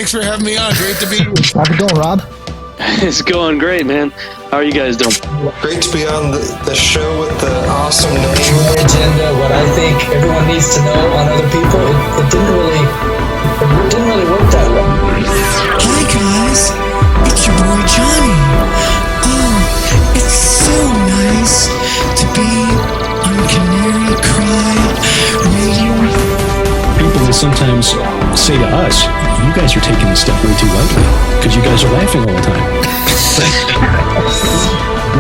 Thanks for having me on. Great to be here. How's it going, Rob? It's going great, man. How are you guys doing? Great to be on the show with the awesome name. Your agenda, what I think everyone needs to know on other people, it didn't really work that way. Hi guys, it's your boy Johnny. Oh, it's so nice to be on Canary Cry Radio. People will sometimes say to us, you guys are taking this stuff way too lightly because you guys are laughing all the time.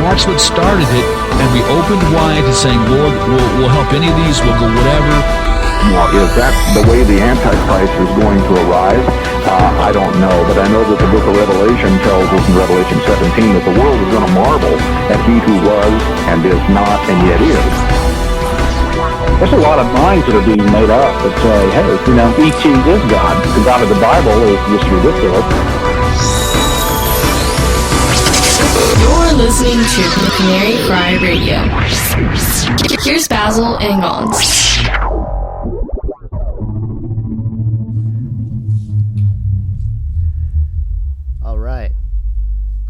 That's what started it, and we opened wide to saying, Lord, we'll help any of these, we'll go whatever. Well, is that the way the Antichrist is going to arrive? I don't know, but I know that the book of Revelation tells us in Revelation 17 that the world is going to marvel at he who was and is not and yet is. There's a lot of minds that are being made up that say, hey, E.T. is God. The God of the Bible is just ridiculous. You're listening to the Canary Cry Radio. Here's Basil and Gonz. All right.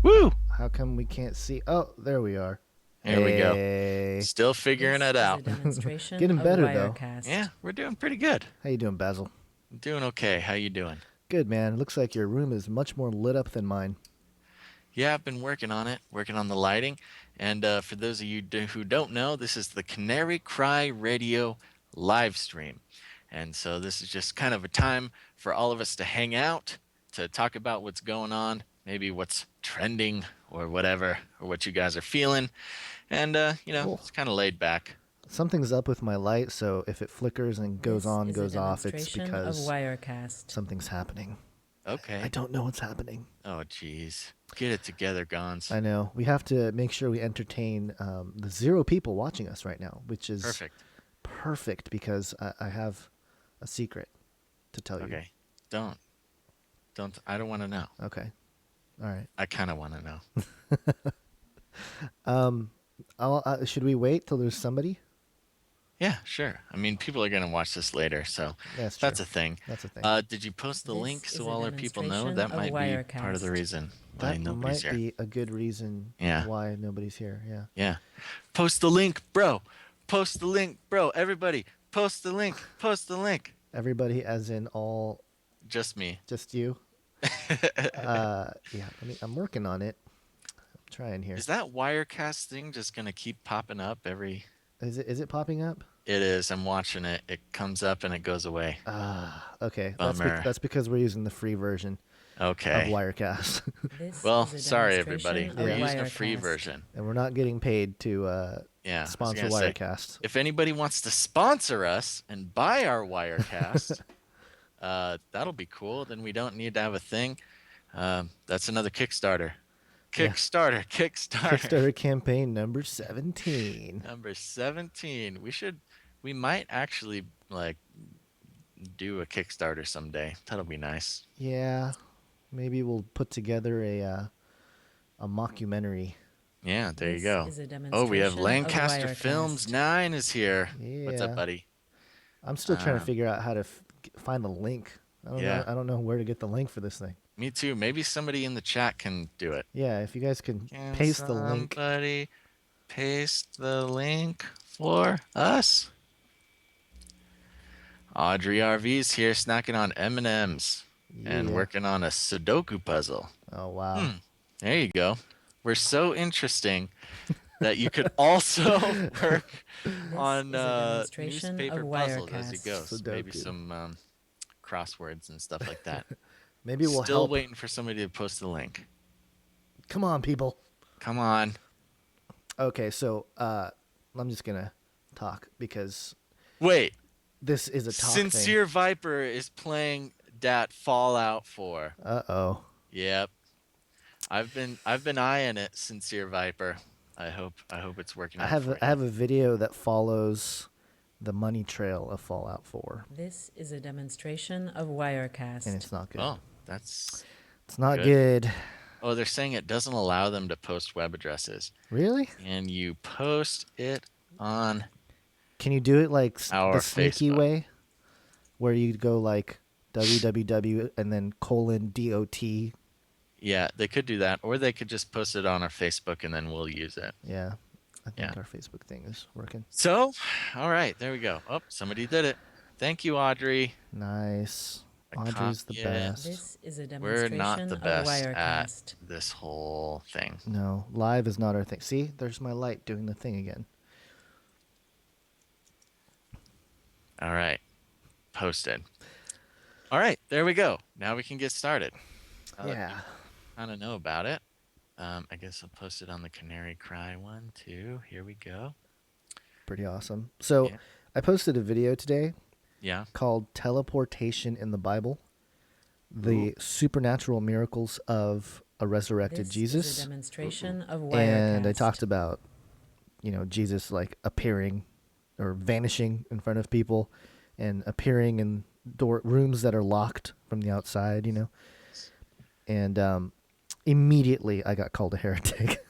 Woo! How come we can't see? Oh, there we are. There we go. Still figuring it out. Getting better though. Yeah, we're doing pretty good. How you doing, Basil? Doing okay. How you doing? Good, man. It looks like your room is much more lit up than mine. Yeah, I've been working on it, working on the lighting. And for those of you who don't know, this is the Canary Cry Radio live stream. And so this is just kind of a time for all of us to hang out, to talk about what's going on, maybe what's trending or whatever, or what you guys are feeling. And, Cool. It's kind of laid back. Something's up with my light, so if it flickers and goes on, goes off, it's because something's happening. Okay. I don't know what's happening. Oh, jeez. Get it together, Gonz. I know. We have to make sure we entertain the 0 people watching us right now, which is perfect because I have a secret to tell you. Okay. Don't. I don't want to know. Okay. All right. I kind of want to know. Should we wait till there's somebody? Yeah, sure. I mean, people are going to watch this later, so that's a thing. That's a thing. Did you post the link so all our people know? That might be part of the reason why nobody's here. That might be a good reason why nobody's here, yeah. Yeah. Post the link, bro. Post the link, bro. Everybody, post the link. Post the link. Everybody as in all... Just me. Just you? I'm working on it. I'm trying here. Is that Wirecast thing just going to keep popping up every... Is it popping up? It is. I'm watching it. It comes up and it goes away. Okay. Bummer. That's because we're using the free version of Wirecast. Well, sorry, everybody. We're using a free version. And we're not getting paid to sponsor Wirecast. If anybody wants to sponsor us and buy our Wirecast, that'll be cool. Then we don't need to have a thing. That's another Kickstarter. Kickstarter campaign number 17. Number 17. We might actually do a Kickstarter someday. That'll be nice. Yeah. Maybe we'll put together a mockumentary. Yeah, there you go. Oh, we have Lancaster Films 9 is here. Yeah. What's up, buddy? I'm still trying to figure out how to find the link. I don't know where to get the link for this thing. Me too. Maybe somebody in the chat can do it. Yeah, if you guys can paste the link. Somebody paste the link for us. Audrey RV's here snacking on M&Ms and working on a Sudoku puzzle. Oh, wow. There you go. We're so interesting that you could also work on newspaper puzzles as you go. So maybe some crosswords and stuff like that. Maybe we'll Still help. waiting for somebody to post the link. Come on, people. Come on. Okay, so I'm just going to talk because... Wait. This is a talk Sincere thing. Viper is playing that Fallout 4. Uh-oh. Yep. I've been eyeing it, Sincere Viper. I hope it's working out. I have a video that follows the money trail of Fallout 4. This is a demonstration of Wirecast. And it's not good. Oh, it's not good. Oh, they're saying it doesn't allow them to post web addresses. Really? And you post it on Can you do it like the sneaky Facebook way? Where you go like www and then :dot. Yeah, they could do that, or they could just post it on our Facebook and then we'll use it. Yeah, I think our Facebook thing is working. So, all right, there we go. Oh, somebody did it. Thank you, Audrey. Nice. Audrey's the best. This is a We're demonstration not the of best Wirecast. at this whole thing. No, live is not our thing. See, there's my light doing the thing again. All right, posted. All right, there we go. Now we can get started. Yeah. I don't know about it. I guess I'll post it on the Canary Cry one too. Here we go. Pretty awesome. So I posted a video today. Yeah. Called Teleportation in the Bible. The supernatural miracles of a resurrected Jesus. Is a demonstration of Wirecast. And I talked about, Jesus like appearing or vanishing in front of people and appearing in rooms that are locked from the outside, And immediately I got called a heretic.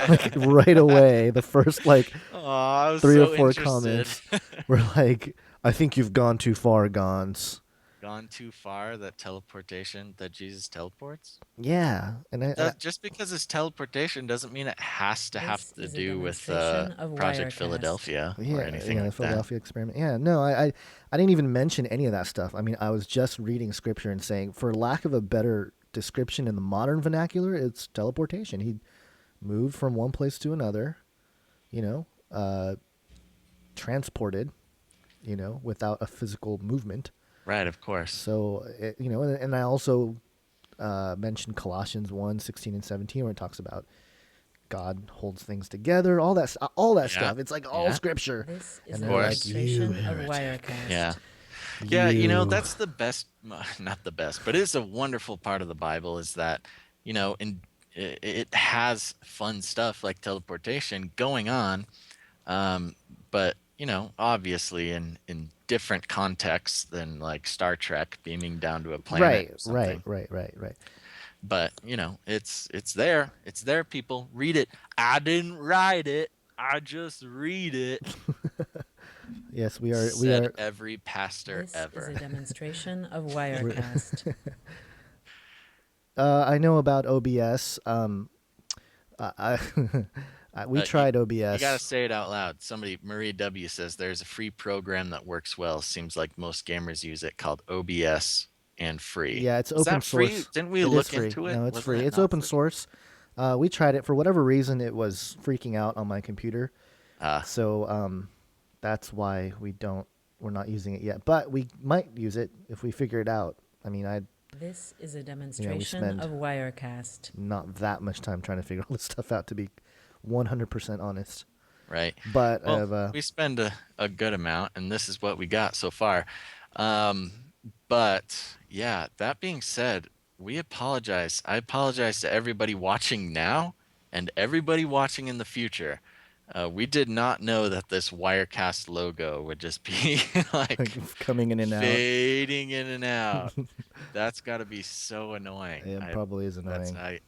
Like right away, the first 3 or 4 comments were like, I think you've gone too far, Gonz. Gone too far, that teleportation, that Jesus teleports? Yeah. And just because it's teleportation doesn't mean it has to have to do with Project Philadelphia or anything like the Philadelphia experiment. Yeah, no, I didn't even mention any of that stuff. I mean, I was just reading scripture and saying, for lack of a better description in the modern vernacular, it's teleportation. He moved from one place to another, transported, without a physical movement. Right, of course. So, and I also mentioned Colossians 1:16 and 17, where it talks about God holds things together, all that stuff. It's like all scripture. This is and a they're like, demonstration of Wirecast. Yeah. Yeah, that's the best, not the best, but it's a wonderful part of the Bible is that, it has fun stuff like teleportation going on, but, obviously in different contexts than like Star Trek beaming down to a planet. Right. But, it's there. It's there, people. Read it. I didn't write it. I just read it. Yes, we are. Said every pastor ever. This is a demonstration of Wirecast. I know about OBS. We tried OBS. You gotta say it out loud. Marie W says there's a free program that works well. Seems like most gamers use it, called OBS and free. Yeah, it's open source. Free? Didn't we look into it? No, it's free. It's open source. We tried it. For whatever reason, it was freaking out on my computer. So that's why we're not using it yet. But we might use it if we figure it out. I mean, This is a demonstration of Wirecast. Not that much time trying to figure all this stuff out, to be 100% honest. Right. But we spend a good amount, and this is what we got so far. But yeah, that being said, we apologize. I apologize to everybody watching now and everybody watching in the future. We did not know that this Wirecast logo would just be like coming in and out, fading in and out. That's got to be so annoying. It probably is annoying. I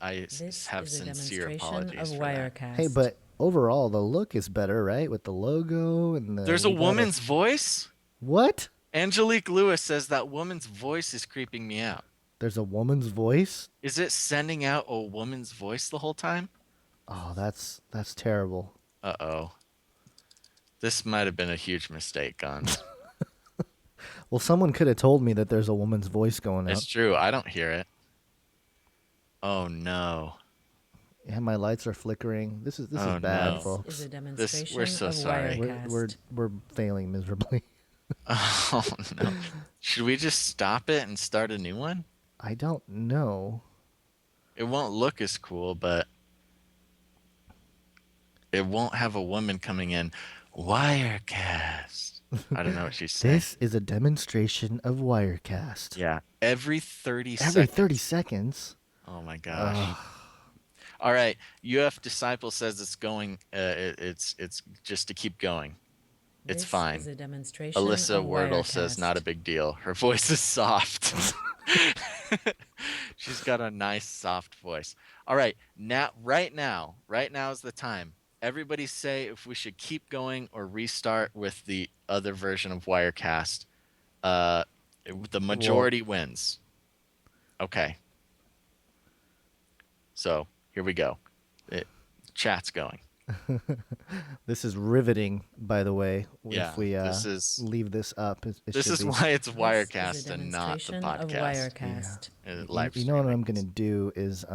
have sincere apologies for that. Hey, but overall, the look is better, right? With the logo and there's a woman's voice. What? Angelique Lewis says that woman's voice is creeping me out. There's a woman's voice? Is it sending out a woman's voice the whole time? Oh, that's terrible. Uh-oh. This might have been a huge mistake, Gonz. Well, someone could have told me that there's a woman's voice going out. It's true. I don't hear it. Oh, no. Yeah, my lights are flickering. This is bad, folks. This is a demonstration we're so of sorry. Wirecast. We're failing miserably. Oh, no. Should we just stop it and start a new one? I don't know. It won't look as cool, but it won't have a woman coming in. Wirecast. I don't know what she's saying. This is a demonstration of Wirecast. Yeah. Every 30 seconds. Every 30 seconds? Oh, my gosh. All right. UF Disciple says it's going. It's just to keep going. It's fine. Is a demonstration Alyssa of Wordle Wirecast. says not a big deal. Her voice is soft. She's got a nice soft voice. All right. Right now is the time. Everybody say if we should keep going or restart with the other version of Wirecast. The majority wins. Okay. So here we go. Chat's going. This is riveting, by the way. Yeah, if we leave this up, this is why it's Wirecast and not the podcast. Of Wirecast. Yeah. You know what I'm going to do is...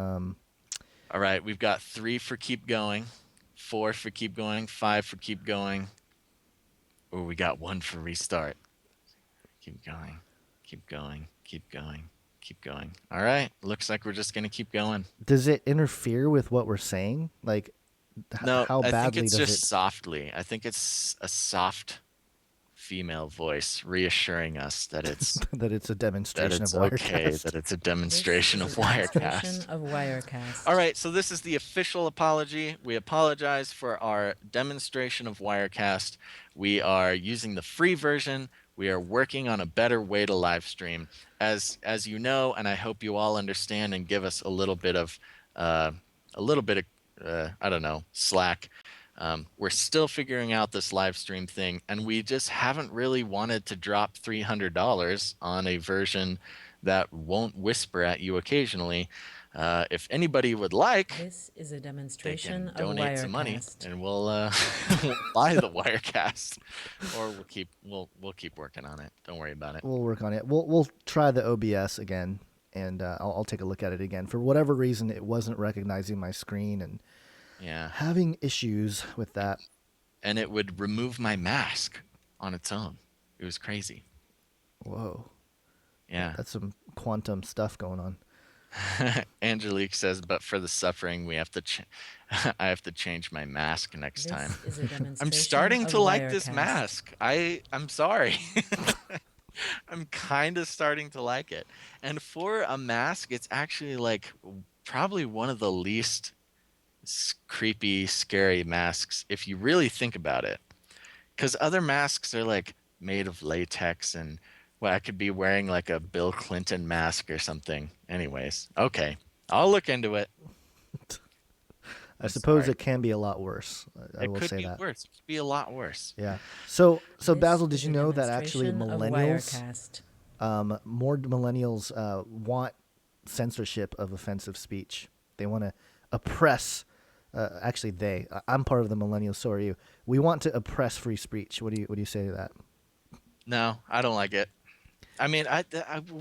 All right, we've got 3 for keep going, 4 for keep going, 5 for keep going. Oh, we got 1 for restart. Keep going, keep going, keep going, keep going. All right, looks like we're just going to keep going. Does it interfere with what we're saying? Like, no, how badly I think it's does just it... softly. I think it's a soft female voice reassuring us that it's that it's a demonstration of okay, Wirecast. that it's a demonstration of Wirecast. All right, so this is the official apology. We apologize for our demonstration of Wirecast. We are using the free version. We are working on a better way to live stream, as you know, and I hope you all understand and give us a little bit of I don't know, slack. We're still figuring out this live stream thing, and we just haven't really wanted to drop $300 on a version that won't whisper at you occasionally. If anybody would like, this is a demonstration they can donate of some money, Wirecast. and we'll buy the Wirecast, or we'll keep working on it. Don't worry about it. We'll work on it. We'll try the OBS again, and I'll take a look at it again. For whatever reason, it wasn't recognizing my screen, and having issues with that. And it would remove my mask on its own. It was crazy. Whoa. Yeah. That's some quantum stuff going on. Angelique says, but for the suffering, we have to I have to change my mask next time. I'm starting to like this mask. I'm sorry. I'm kind of starting to like it. And for a mask, it's actually like probably one of the least creepy, scary masks if you really think about it, because other masks are like made of latex, and I could be wearing like a Bill Clinton mask or something. Anyways, okay, I'll look into it. I suppose it can be a lot worse. I will say that. Worse. It could be a lot worse. Yeah. So Basil, did you know that actually millennials, more millennials want censorship of offensive speech? They want to oppress. Actually, I'm part of the millennials. So are you? We want to oppress free speech. What do you say to that? No, I don't like it. I mean,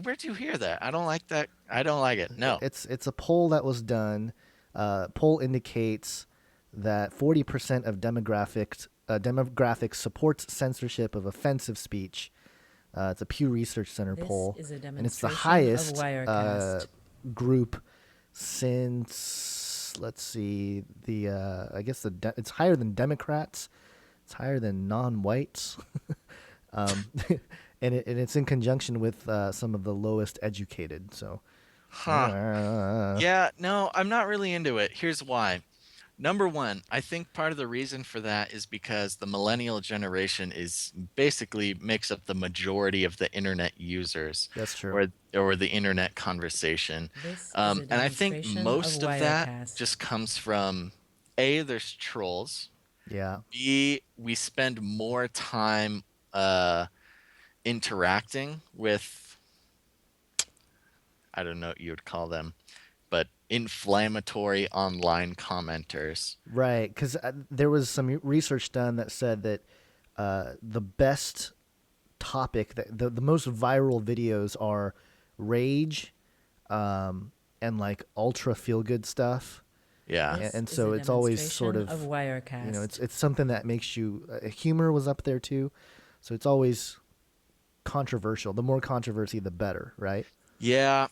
where'd you hear that? I don't like that. I don't like it. No. It's a poll that was done. Poll indicates that 40% of demographics supports censorship of offensive speech. It's a Pew Research Center poll, and it's the highest group since. Let's see, I guess it's higher than Democrats. It's higher than non-whites. And it's in conjunction with some of the lowest educated. So, yeah, no, I'm not really into it. Here's why. Number one, I think part of the reason for that is because the millennial generation basically makes up the majority of the internet users. That's true. Or the internet conversation. And I think most of that just comes from A, there's trolls. Yeah. B, we spend more time interacting with, I don't know what you would call them, but inflammatory online commenters. Right, because there was some research done that said that the best topic, the most viral videos are rage and like ultra feel-good stuff. Yeah. And so it's always sort of Wirecast. You know, it's something that makes you humor was up there too. So it's always controversial. The more controversy, the better, right? Yeah.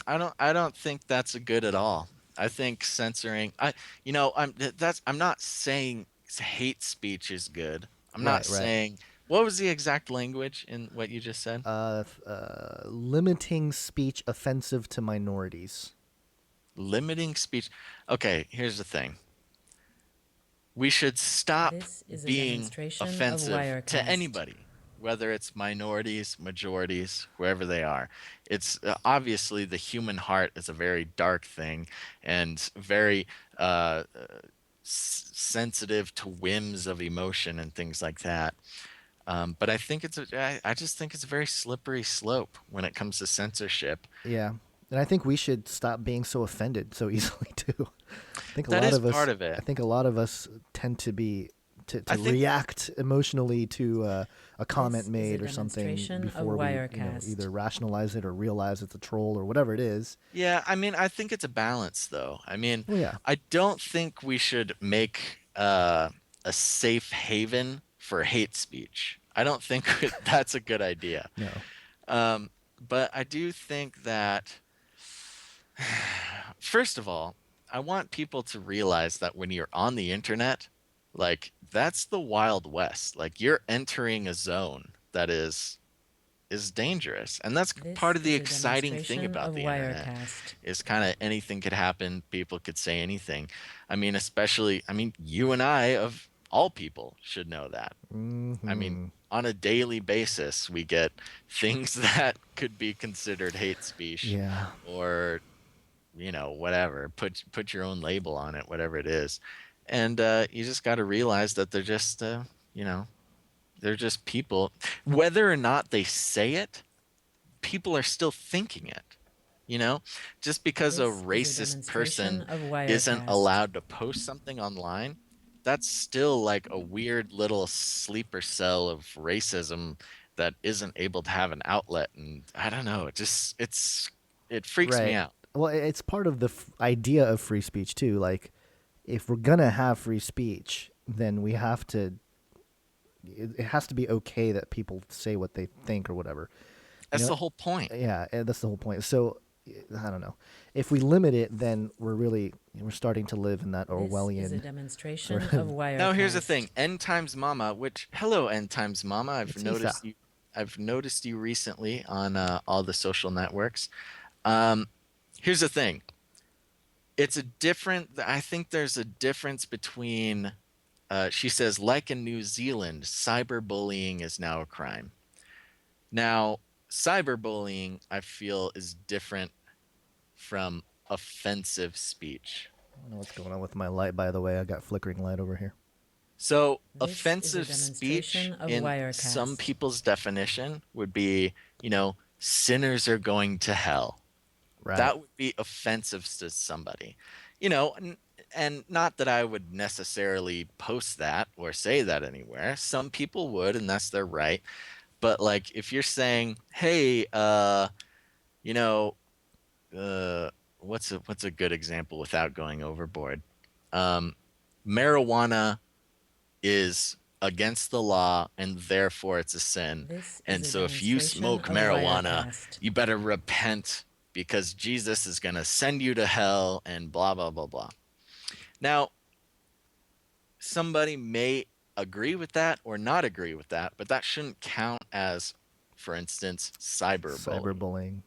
I don't think that's good at all. I think censoring I'm not saying hate speech is good. I'm not saying what was the exact language in what you just said? Limiting speech offensive to minorities. Limiting speech. Okay, here's the thing. We should stop being offensive to anybody, whether it's minorities, majorities, whoever they are. It's obviously the human heart is a very dark thing and very sensitive to whims of emotion and things like that. But I think I just think it's a very slippery slope when it comes to censorship. Yeah. And I think we should stop being so offended so easily too. I think a That lot is of us part of it. I think a lot of us tend to be to I think- react emotionally to a comment This is made a or something demonstration of before we Wirecast. either rationalize it or realize it's a troll or whatever it is. Yeah, I mean, I think it's a balance, though. I mean, Well, yeah. I don't think we should make a safe haven for hate speech. I don't think that's a good idea. No. But I do think that, first of all, I want people to realize that when you're on the internet, like that's the Wild West. Like you're entering a zone that is dangerous, and that's This part of the is a exciting thing demonstration about of the internet. Wirecast. Is kind of anything could happen. People could say anything. I mean, especially, I mean, you and I, of all people, should know that. I mean, on a daily basis, we get things that could be considered hate speech, Yeah. or whatever. Put your own label on it, whatever it is, and you just got to realize that they're just, they're just people. Whether or not they say it, people are still thinking it. Just because a This is a racist person demonstration of isn't Wirecast. allowed to post something online, that's still like a weird little sleeper cell of racism that isn't able to have an outlet. And I don't know, it freaks me Right. out. Well, it's part of the idea of free speech too. Like, if we're gonna have free speech, then we have to. It has to be okay that people say what they think or whatever. That's the whole point. Yeah, that's the whole point. So, I don't know. If we limit it, then we're starting to live in that Orwellian. This is a demonstration sort of Wirecast. Now here's the thing, End Times Mama, which hello End Times Mama, I've noticed you recently on all the social networks. Here's the thing. I think there's a difference between, she says, like in New Zealand, cyberbullying is now a crime. Now, cyberbullying, I feel, is different from offensive speech. I don't know what's going on with my light, by the way. I got flickering light over here. So, This is a offensive speech demonstration of in Wirecast. some people's definition would be, sinners are going to hell. Right. That would be offensive to somebody. And not that I would necessarily post that or say that anywhere. Some people would, and that's their right. But like, if you're saying, "Hey, what's a good example without going overboard? Marijuana is against the law, and therefore it's a sin. This And is a so if you demonstration smoke of marijuana, Wirecast. you better repent because Jesus is going to send you to hell," and blah blah blah blah. Now, somebody may agree with that or not agree with that, but that shouldn't count as, for instance, cyberbullying.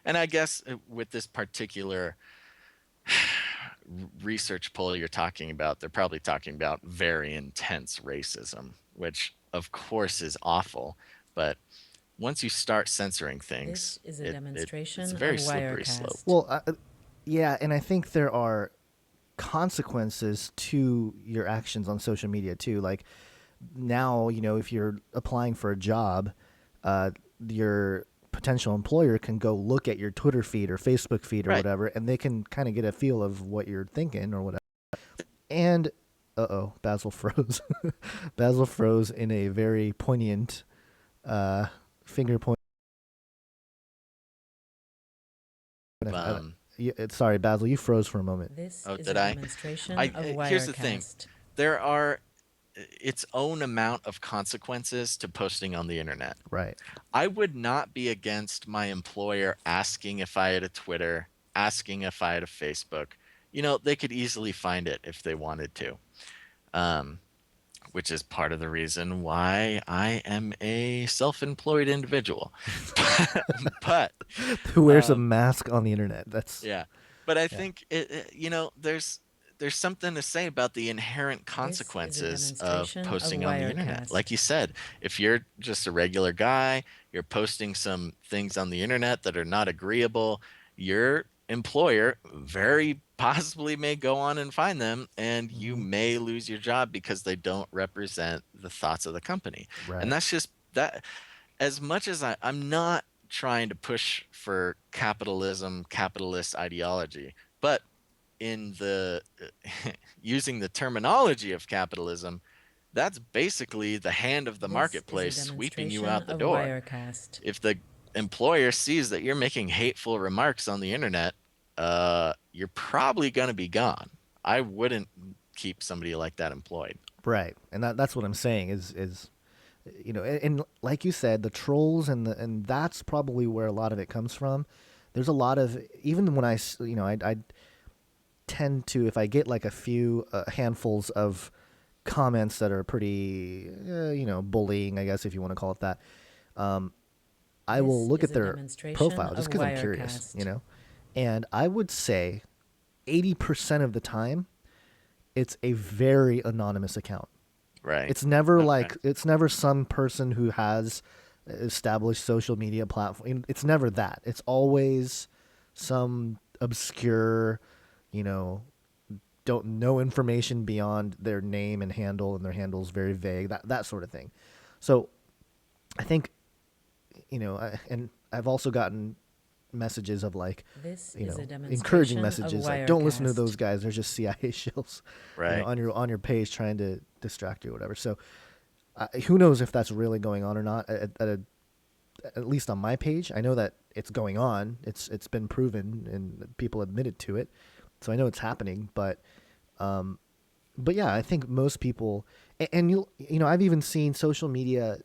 And I guess with this particular research poll you're talking about, they're probably talking about very intense racism, which of course is awful. But once you start censoring things, This is a demonstration it's a very of slippery Wirecast. slope. Well, yeah, and I think there are consequences to your actions on social media too. Like now, if you're applying for a job, your potential employer can go look at your Twitter feed or Facebook feed or whatever, and they can kind of get a feel of what you're thinking or whatever. And Basil froze. Basil froze in a very poignant finger point. Sorry, Basil, you froze for a moment. This Oh, is did a I? demonstration of Wirecast. Here's the thing. There are its own amount of consequences to posting on the internet. Right. I would not be against my employer asking if I had a Twitter, asking if I had a Facebook. They could easily find it if they wanted to. Which is part of the reason why I am a self-employed individual. But who wears a mask on the internet? That's yeah. But I think there's something to say about the inherent consequences of posting on the internet. Like you said, if you're just a regular guy, you're posting some things on the internet that are not agreeable, your employer very possibly may go on and find them, and you may lose your job because they don't represent the thoughts of the company. Right. And that's just that. As much as I'm not trying to push for capitalism, capitalist ideology, but in the using the terminology of capitalism, that's basically the hand of the marketplace sweeping you out the door. Wirecast. If the employer sees that you're making hateful remarks on the internet, you're probably going to be gone. I wouldn't keep somebody like that employed. Right, and that's what I'm saying is and like you said, the trolls and that's probably where a lot of it comes from. There's a lot of, even when I tend to, if I get like a few handfuls of comments that are pretty, bullying, I guess if you want to call it that, I will look at their profile just because I'm curious, and I would say 80% of the time, it's a very anonymous account. Right. It's never it's never some person who has established social media platform. It's never that. It's always some obscure, don't know information beyond their name and handle, and their handle's very vague, that sort of thing. So I think, and I've also gotten messages of like, encouraging messages like, don't listen to those guys, they're just CIA shills, right, on your page trying to distract you or whatever. So who knows if that's really going on or not. At least on my page, I know that it's going on. It's been proven and people admitted to it, so I know it's happening. But yeah, I think most people, and I've even seen social media,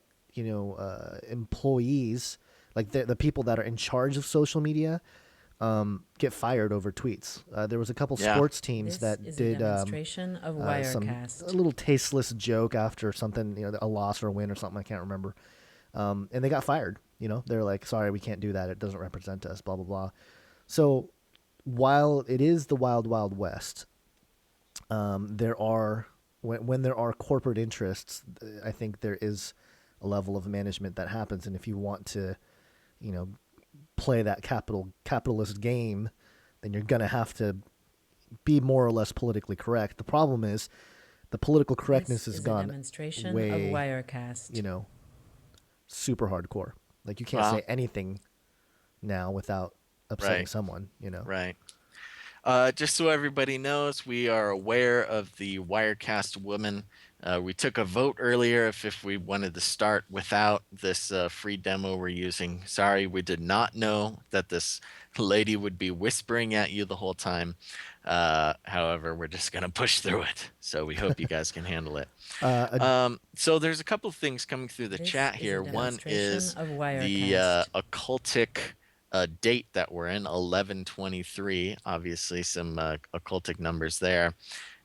employees, like the people that are in charge of social media, get fired over tweets. There was a couple sports teams that did a little tasteless joke after something, a loss or a win or something, I can't remember, and they got fired. They're like, sorry, we can't do that, it doesn't represent us, blah blah blah. So while it is the wild wild west, there are when there are corporate interests, I think there is a level of management that happens, and if you want to play that capitalist game, then you're going to have to be more or less politically correct. The problem is the political correctness has gone way, of Wirecast. Super hardcore. Like you can't say anything now without upsetting someone, Right. Just so everybody knows, we are aware of the Wirecast woman. We took a vote earlier if we wanted to start without this free demo we're using. Sorry, we did not know that this lady would be whispering at you the whole time. However, we're just going to push through it. So we hope you guys can handle it. So there's a couple of things coming through the chat here. One is the occultic date that we're in, 11/23. Obviously, some occultic numbers there.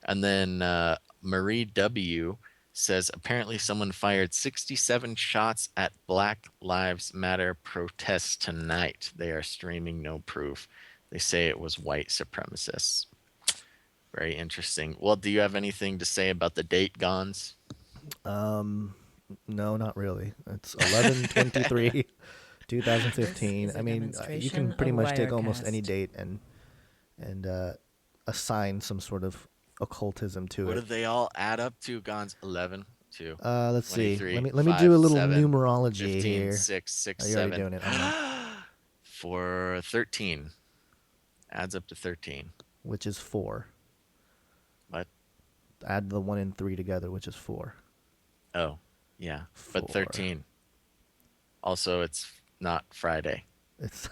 And then Marie W. says, apparently someone fired 67 shots at Black Lives Matter protests tonight. They are streaming, no proof. They say it was white supremacists. Very interesting. Well, do you have anything to say about the date, Gonz? No, not really. It's 11/23, 2015. I mean, you can pretty much take almost any date and assign some sort of occultism to it. What do they all add up to, Gonz? 11, 2, let's see. 23, Let me 5, do a little 7, numerology 15, here. 6, 6, You're 7. already doing it. For 13. Adds up to 13. Which is 4. What? Add the 1 and 3 together, which is 4. Oh, yeah. 4. But 13. Also, it's not Friday. It's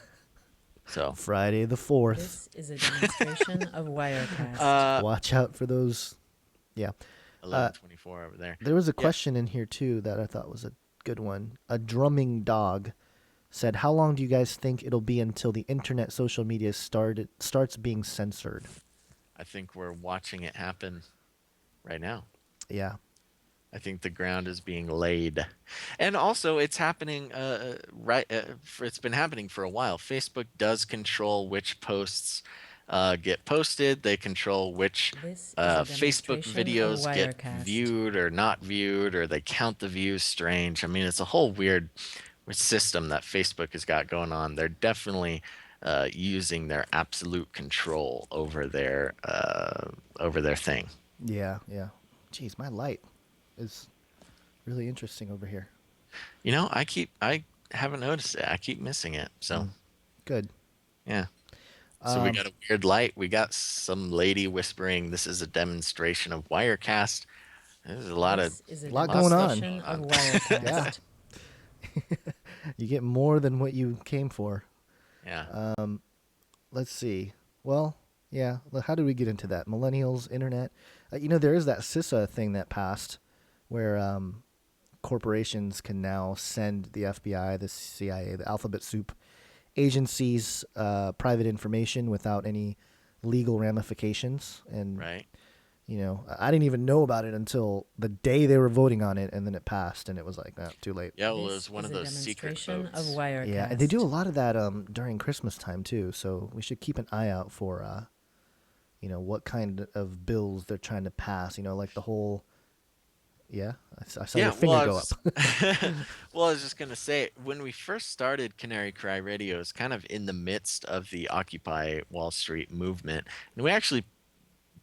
so Friday the 4th. This is a demonstration of Wirecast. Watch out for those. Yeah. 11/24 over there. There was a question in here too that I thought was a good one. A drumming dog said, "How long do you guys think it'll be until the internet social media starts being censored?" I think we're watching it happen right now. Yeah. I think the ground is being laid, and also it's happening. It's been happening for a while. Facebook does control which posts get posted. They control which Facebook videos get viewed or not viewed, or they count the views. Strange. I mean, it's a whole weird system that Facebook has got going on. They're definitely using their absolute control over their thing. Yeah, yeah. Jeez, my light is really interesting over here. You know, I haven't noticed it. I keep missing it. So good. Yeah. So we got a weird light. We got some lady whispering, "This is a demonstration of Wirecast." There's a lot going on. Yeah. You get more than what you came for. Yeah. Let's see. Well, yeah. How did we get into that? Millennials, internet. There is that CISA thing that passed, where corporations can now send the FBI, the CIA, the alphabet soup agencies private information without any legal ramifications. And right. I didn't even know about it until the day they were voting on it, and then it passed, and it was like, too late. Yeah, well, it was one of those secret votes. Of Wirecast. Yeah, and they do a lot of that during Christmas time too. So we should keep an eye out for, what kind of bills they're trying to pass. Like the whole. Yeah, I saw your finger go up. Well, I was just gonna say, when we first started Canary Cry Radio, it was kind of in the midst of the Occupy Wall Street movement, and we actually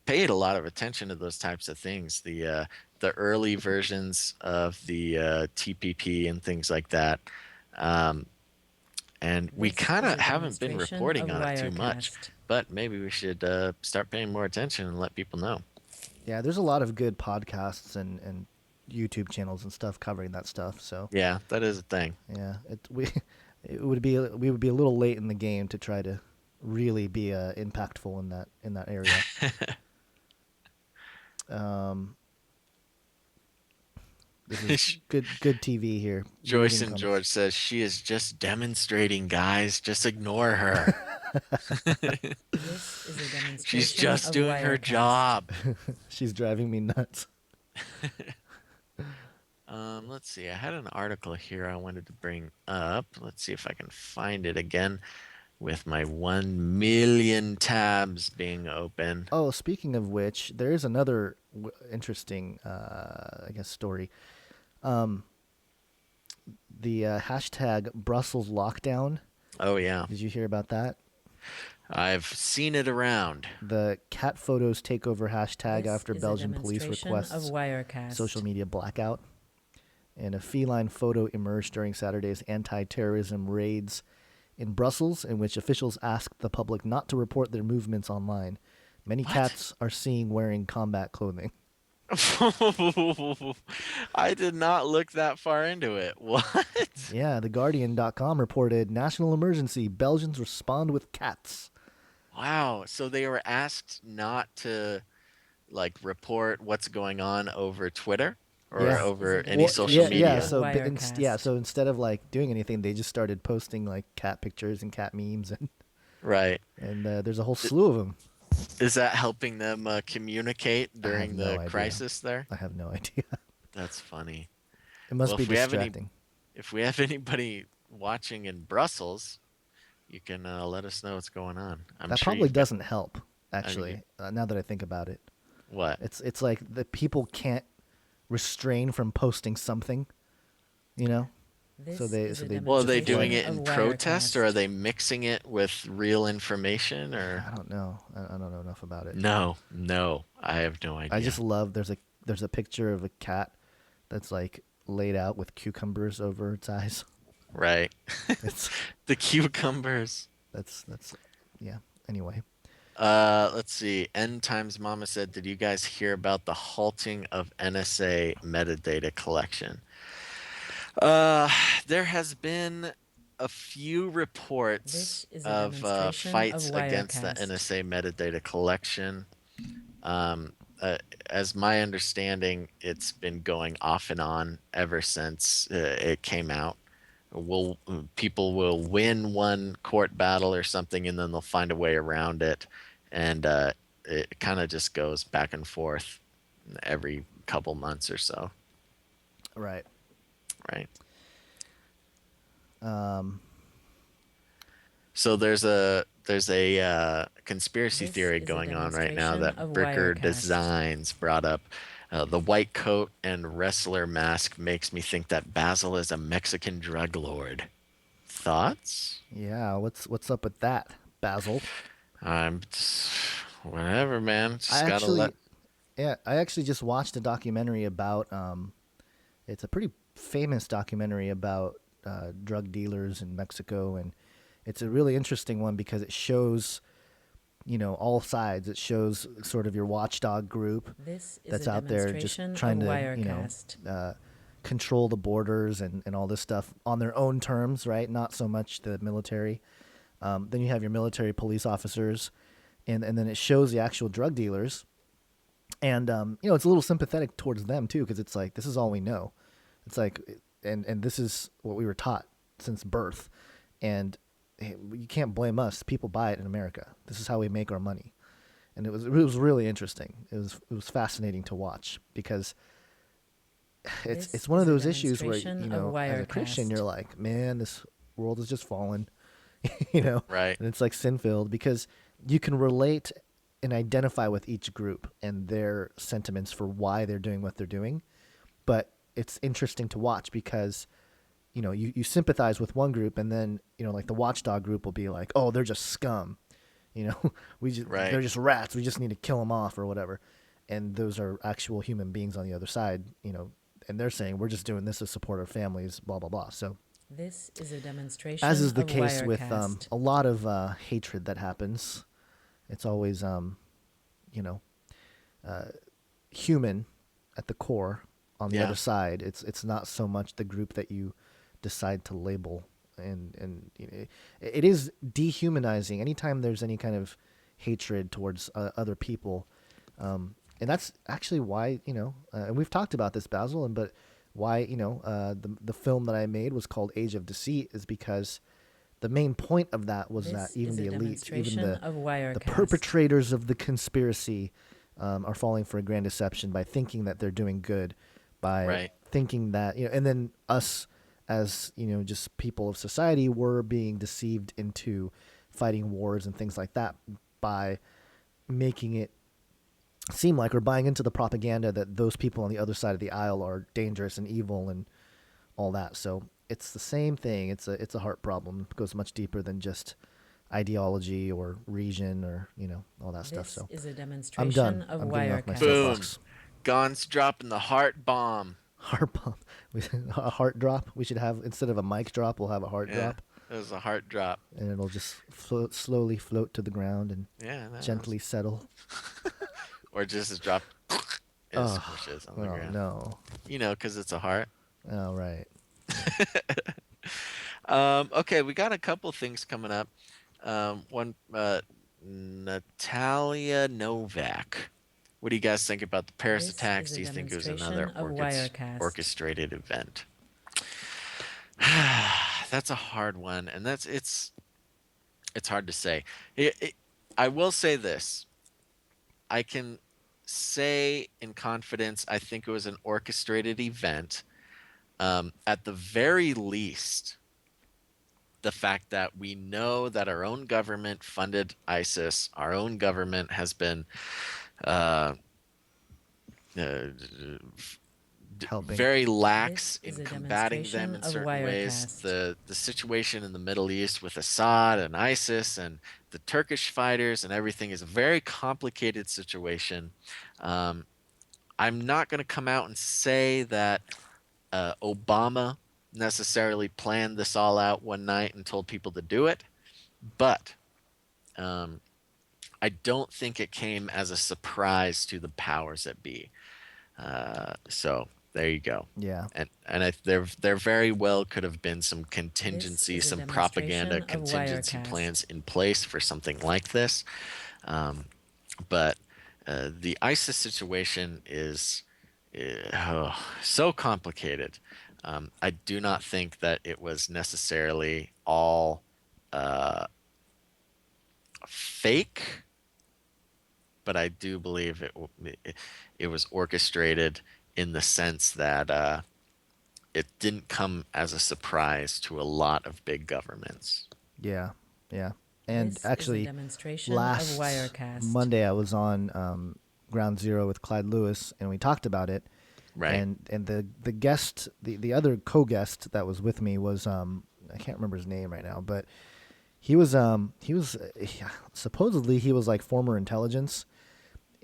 paid a lot of attention to those types of things. The early versions of the TPP and things like that. And we kind of haven't been reporting on it too much, but maybe we should start paying more attention and let people know. Yeah, there's a lot of good podcasts and YouTube channels and stuff covering that stuff. So yeah, that is a thing. Yeah, we would be a little late in the game to try to really be impactful in that area. This is good TV here. Joyce and George says she is just demonstrating, guys. Just ignore her. This is a demonstration. She's just doing her job. She's driving me nuts. Let's see. I had an article here I wanted to bring up. Let's see if I can find it again with my 1 million tabs being open. Oh, speaking of which, there is another interesting, story. The hashtag Brussels lockdown. Oh, yeah. Did you hear about that? I've seen it around. The cat photos takeover hashtag This after is a Belgian police demonstration requests of Wirecast. social media blackout. And a feline photo emerged during Saturday's anti-terrorism raids in Brussels, in which officials asked the public not to report their movements online. Many cats are seen wearing combat clothing. I did not look that far into it. What? Yeah, TheGuardian.com reported national emergency. Belgians respond with cats. Wow. So they were asked not to report what's going on over Twitter or over any social media. So instead of doing anything, they just started posting cat pictures and cat memes and right. And there's a whole slew of them. Is that helping them communicate during the crisis there? I have no idea. That's funny. It must be distracting. If we have anybody watching in Brussels, you can let us know what's going on. That probably doesn't help, actually, now that I think about it. What? It's like the people can't refrain from posting something, This so they are they doing it in protest, or are they mixing it with real information? Or I don't know. I don't know enough about it. No, I have no idea. I just love there's a picture of a cat that's laid out with cucumbers over its eyes. Right. The cucumbers. That's yeah. Anyway. Let's see. End Times Mama said, "Did you guys hear about the halting of NSA metadata collection?" There has been a few reports of fights against the NSA metadata collection. As my understanding, it's been going off and on ever since it came out. People will win one court battle or something, and then they'll find a way around it, and it kind of just goes back and forth every couple months or so. Right. Right. So there's a conspiracy theory going on right now that Bricker Designs brought up. The white coat and wrestler mask makes me think that Basil is a Mexican drug lord. thoughts? Yeah, what's up with that, Basil? I'm just, whatever, man. Just I gotta actually, yeah, I actually just watched a documentary about. It's a pretty famous documentary about drug dealers in Mexico, and it's a really interesting one because it shows, all sides. It shows sort of your watchdog group that's out there just trying to, control the borders and all this stuff on their own terms, right? Not so much the military. Then you have your military police officers, and then it shows the actual drug dealers. And, it's a little sympathetic towards them, too, because it's like, this is all we know. It's like, and this is what we were taught since birth. And you can't blame us. People buy it in America. This is how we make our money. And it was really interesting. It was fascinating to watch because it's one of those issues where, as a Christian, you're like, man, this world is just fallen, Right. And it's like sin-filled because you can relate and identify with each group and their sentiments for why they're doing what they're doing. But it's interesting to watch because, you sympathize with one group and then, like the watchdog group will be like, oh, they're just scum. They're just rats. We just need to kill them off or whatever. And those are actual human beings on the other side, and they're saying we're just doing this to support our families, blah, blah, blah. So this is a demonstration as is the of case with Wirecast. a lot of hatred that happens. It's always, human at the core on the other side. It's not so much the group that you decide to label. And it is dehumanizing anytime there's any kind of hatred towards other people. And that's actually why, and we've talked about this, Basil, but why, the film that I made was called Age of Deceit is because the main point of that was that even the elite, even the perpetrators of the conspiracy are falling for a grand deception by thinking that they're doing good, by thinking that, and then us as, just people of society were being deceived into fighting wars and things like that by making it seem like we're buying into the propaganda that those people on the other side of the aisle are dangerous and evil and all that. So it's the same thing. It's a heart problem. It goes much deeper than just ideology or region or all that stuff. So is a demonstration I'm done. of I'm getting off my Wirecast. soapbox. Gonz dropping the heart bomb. Heart bomb. A heart drop. We should have, instead of a mic drop, we'll have a heart drop. It was a heart drop. And it'll just slowly float to the ground and gently settle. Or just drop as squishes on the ground. No. Because it's a heart. Oh, right. Okay, we got a couple things coming up. One, Natalia Novak. What do you guys think about the Paris attacks? Do you think it was another orchestrated event? That's a hard one, and it's hard to say. I will say this. I can say in confidence, I think it was an orchestrated event. At the very least, the fact that we know that our own government funded ISIS, our own government has been very lax in combating them in certain ways. The situation in the Middle East with Assad and ISIS and the Turkish fighters and everything is a very complicated situation. I'm not going to come out and say that Obama necessarily planned this all out one night and told people to do it, but I don't think it came as a surprise to the powers that be. So there you go. Yeah. And there very well could have been some contingency, some propaganda contingency plans in place for something like this. But the ISIS situation is so complicated. I do not think that it was necessarily all fake, but I do believe it was orchestrated in the sense that it didn't come as a surprise to a lot of big governments. Yeah, yeah. And actually, last Monday I was on Ground Zero with Clyde Lewis, and we talked about it. Right. And the guest, the other co-guest that was with me was I can't remember his name right now, but he was supposedly he was like former intelligence,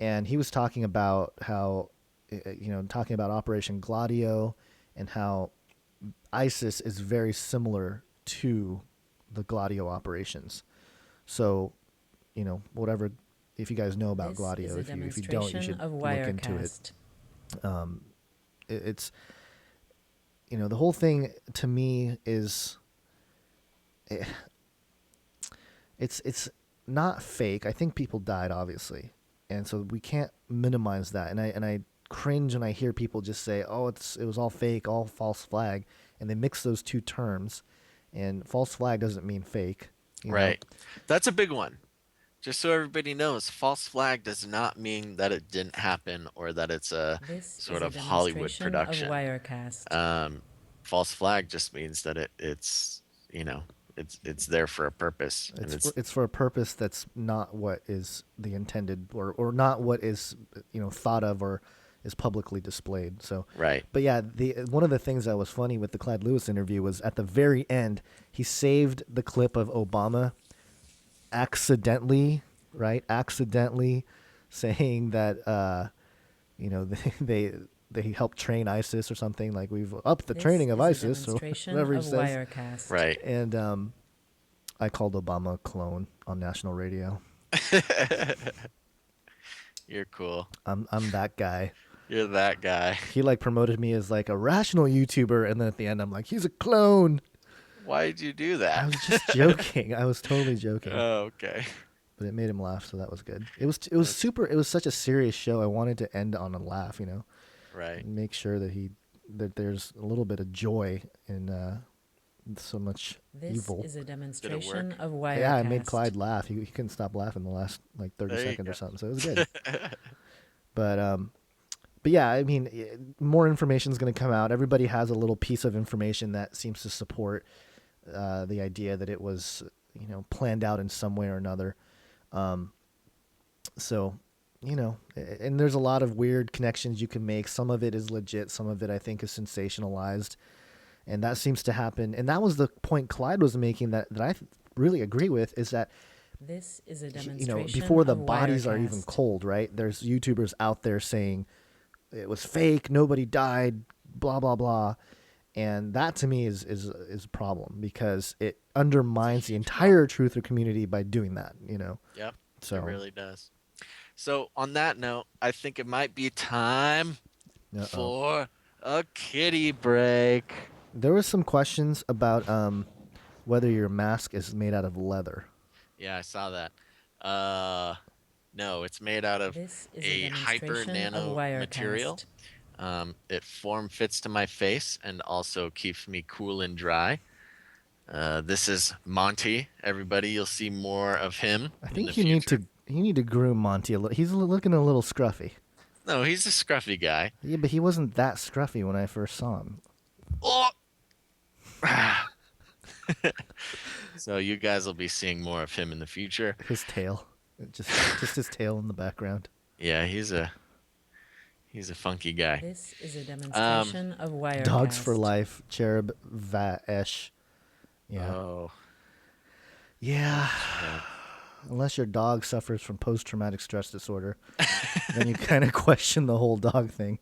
and he was talking about how, talking about Operation Gladio and how ISIS is very similar to the Gladio operations. So, whatever, if you guys know about Gladio, if you don't, you should look into it. It's, the whole thing to me is, it's not fake. I think people died, obviously, and so we can't minimize that. And I cringe when I hear people just say, "Oh, it was all fake, all false flag," and they mix those two terms. And false flag doesn't mean fake. Right. That's a big one. Just so everybody knows, false flag does not mean that it didn't happen or that it's a sort of Hollywood production. Of Wirecast. False flag just means that it's there for a purpose. It's for a purpose that's not what is the intended or not what is thought of or is publicly displayed. So right. But yeah, one of the things that was funny with the Clyde Lewis interview was at the very end he saved the clip of Obama accidentally saying that they helped train ISIS or something, like we've upped the training of ISIS or whatever he says. Wirecast. Right. And I called Obama a clone on national radio. You're cool. I'm that guy. You're that guy. He promoted me as a rational YouTuber, and then at the end I'm like, he's a clone. Why did you do that? I was just joking. I was totally joking. Oh, okay. But it made him laugh, so that was good. It was super. It was such a serious show. I wanted to end on a laugh, Right. And make sure that there's a little bit of joy in so much evil. This is a demonstration of Wirecast. Yeah, I made Clyde laugh. He couldn't stop laughing the last 30 seconds or something, so it was good. But yeah, I mean, more information is going to come out. Everybody has a little piece of information that seems to support the idea that it was, planned out in some way or another. So, and there's a lot of weird connections you can make. Some of it is legit. Some of it I think is sensationalized. And that seems to happen. And that was the point Clyde was making that I really agree with, is that this is a demonstration before the of bodies Wirecast. are even cold, right? There's YouTubers out there saying it was fake, nobody died, blah, blah, blah. And that to me is a problem, because it undermines the entire truther community by doing that, Yep. So it really does. So on that note, I think it might be time for a kitty break. There was some questions about whether your mask is made out of leather. Yeah, I saw that. No, it's made out of a hyper nano material. It form fits to my face and also keeps me cool and dry. This is Monty. Everybody, you'll see more of him. I think you need to groom Monty a little. He's looking a little scruffy. No, he's a scruffy guy. Yeah, but he wasn't that scruffy when I first saw him. Oh! So you guys will be seeing more of him in the future. His tail, just his tail in the background. Yeah, he's a funky guy. This is a demonstration of Wirecast. Dogs for Life, Cherub Vaesh. Yeah. Oh. Yeah. Unless your dog suffers from post-traumatic stress disorder, then you kind of question the whole dog thing.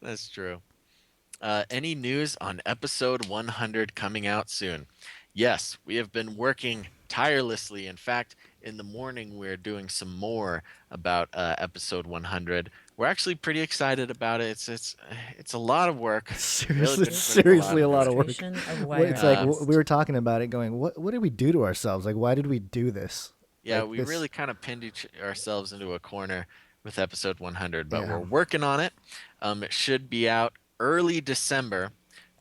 That's true. Any news on episode 100 coming out soon? Yes, we have been working tirelessly. In fact, in the morning we're doing some more about episode 100. We're actually pretty excited about it. It's a lot of work. Seriously, a lot of work. It's like we were talking about it, going, what did we do to ourselves? Like, why did we do this? Yeah, we really kind of pinned ourselves into a corner with episode 100, but we're working on it. It should be out early December,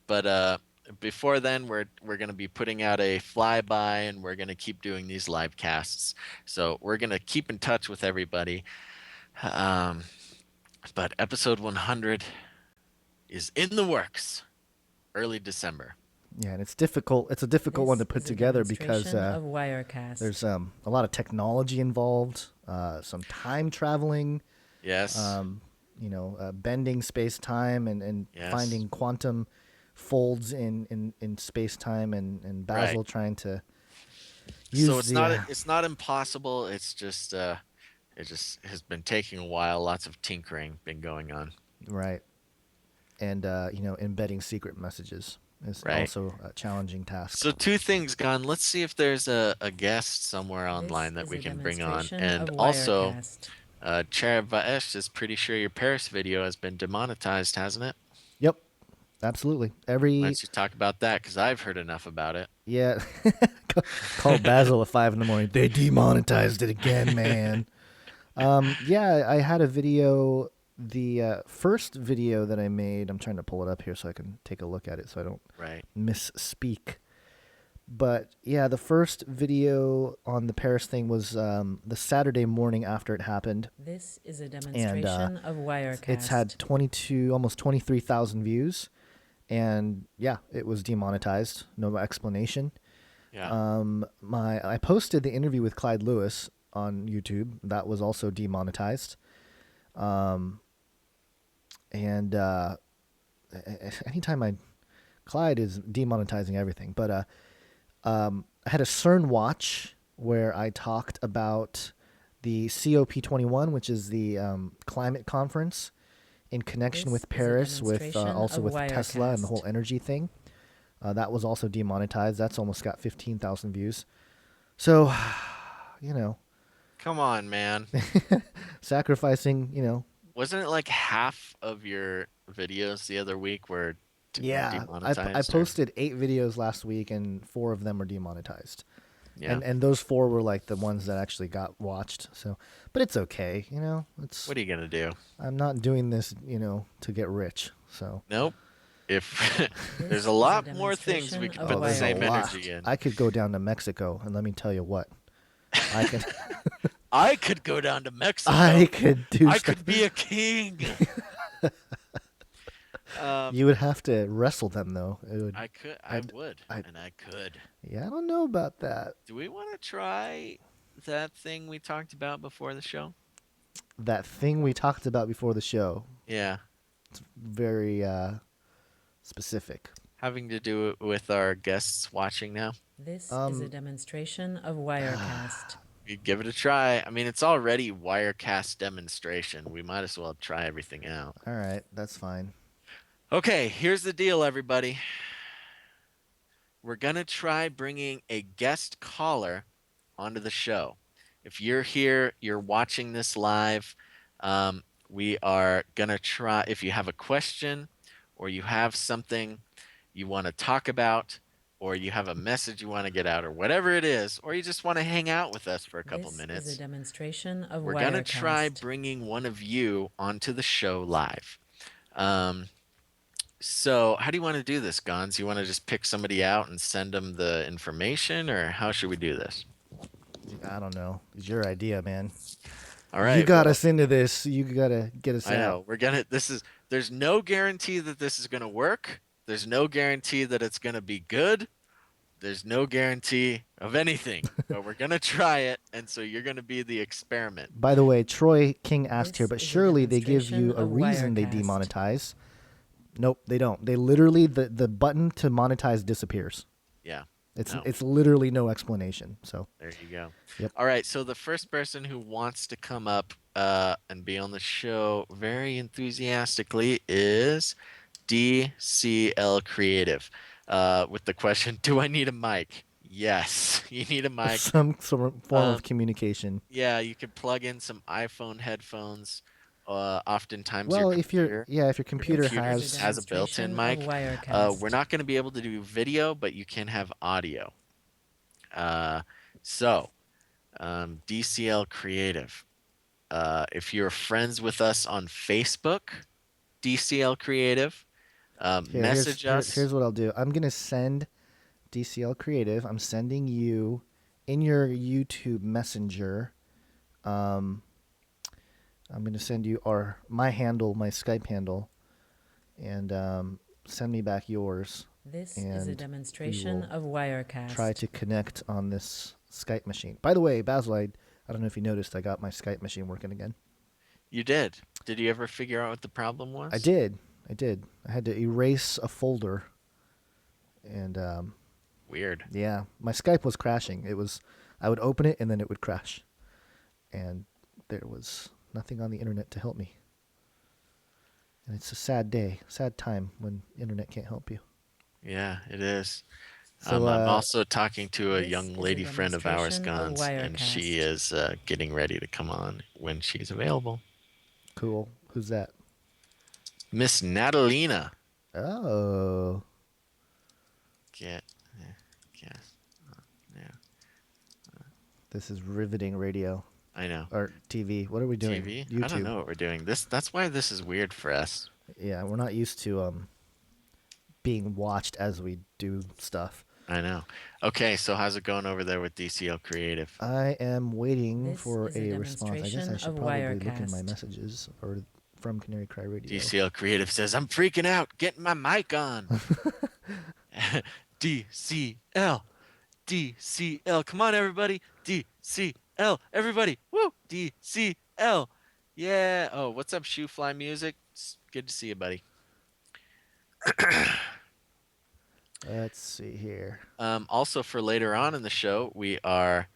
but before then we're going to be putting out a flyby, and we're going to keep doing these live casts. So we're going to keep in touch with everybody. But episode 100 is in the works early December. Yeah, and it's difficult. It's a difficult one to put together because of Wirecast. There's a lot of technology involved, some time traveling. Yes. Bending space-time and finding quantum folds in space time, and Basil trying to use. So it's not impossible. It's just it just has been taking a while. Lots of tinkering been going on. Right. And embedding secret messages is also a challenging task. So two things, Gon. Let's see if there's a guest somewhere online that we can bring on. And also, Charavaesh is pretty sure your Paris video has been demonetized, hasn't it? Yep, absolutely. Why don't you talk about that? Because I've heard enough about it. Yeah. Call Basil at 5 a.m. They demonetized it again, man. Yeah, I had a video. The first video that I made, I'm trying to pull it up here so I can take a look at it so I don't misspeak. But yeah, the first video on the Paris thing was the Saturday morning after it happened. This is a demonstration of Wirecast. It's had almost 23,000 views. And yeah, it was demonetized. No explanation. Yeah. I posted the interview with Clyde Lewis on YouTube. That was also demonetized. And anytime Clyde is demonetizing everything. But I had a CERN watch where I talked about the COP21, which is the climate conference in connection with Paris, with also with Tesla and the whole energy thing. That was also demonetized. That's almost got 15,000 views. So, Come on, man. Sacrificing, Wasn't it like half of your videos the other week were demonetized? I posted 8 videos last week, and 4 of them were demonetized. Yeah. And those 4 were like the ones that actually got watched. So, but it's okay, It's what are you gonna do? I'm not doing this, to get rich. So nope. If there's a lot more things we could put the same energy in. I could go down to Mexico, and let me tell you what, I could. I could go down to Mexico. I could be a king. You would have to wrestle them, though. I could. I could. Yeah, I don't know about that. Do we want to try that thing we talked about before the show? That thing we talked about before the show. Yeah. It's very specific. Having to do it with our guests watching now. This is a demonstration of Wirecast. We'd give it a try. I mean, it's already Wirecast demonstration. We might as well try everything out. All right, that's fine. Okay, here's the deal, everybody. We're going to try bringing a guest caller onto the show. If you're here, you're watching this live, we are going to try, if you have a question or you have something you want to talk about, or you have a message you want to get out, or whatever it is, or you just want to hang out with us for a couple minutes. This is a demonstration of We're going to try bringing one of you onto the show live. So how do you want to do this, Gonz? You want to just pick somebody out and send them the information, or how should we do this? I don't know. It's your idea, man. All right. You got us into this. You got to get us out. I know. There's no guarantee that this is going to work. There's no guarantee that it's going to be good. There's no guarantee of anything, but we're going to try it, and so you're going to be the experiment. By the way, Troy King asked here, but surely they give you a reason they demonetize. Nope, they don't. They literally, the button to monetize disappears. Yeah. It's literally no explanation. So there you go. Yep. All right, so the first person who wants to come up and be on the show very enthusiastically is DCL Creative with the question, do I need a mic? Yes, you need a mic. Some form of communication. Yeah, you could plug in some iPhone headphones. Oftentimes, if your computer has a built-in mic. We're not going to be able to do video, but you can have audio. DCL Creative. If you're friends with us on Facebook, DCL Creative, message us. Here's what I'll do. I'm going to send DCL Creative. I'm sending you in your YouTube Messenger. I'm going to send you my handle, my Skype handle, and send me back yours. This is a demonstration of Wirecast. Try to connect on this Skype machine. By the way, Basil, I don't know if you noticed, I got my Skype machine working again. You did? Did you ever figure out what the problem was? I did. I had to erase a folder And weird. Yeah, my Skype was crashing. I would open it and then it would crash, and there was nothing on the internet to help me. And it's a sad day, sad time when internet can't help you. Yeah, it is. So, I'm also talking to a This young is a lady friend of ours, demonstration of Gonz, and she Wirecast. is getting ready to come on when she's available. Cool. Who's that? Miss Natalina. Oh. Yeah. This is riveting radio. I know. Or TV. What are we doing? TV? YouTube. I don't know what we're doing. That's why this is weird for us. Yeah, we're not used to being watched as we do stuff. I know. Okay, so how's it going over there with DCL Creative? I am waiting This for is a a response. I guess I demonstration should of probably look in my Wirecast. messages or from Canary Cry Radio. DCL Creative says, I'm freaking out. Getting my mic on. DCL. DCL. Come on, everybody. DCL. Everybody. Woo. DCL. Yeah. Oh, what's up, Shoe Fly Music? It's good to see you, buddy. Let's see here. Also, for later on in the show, we are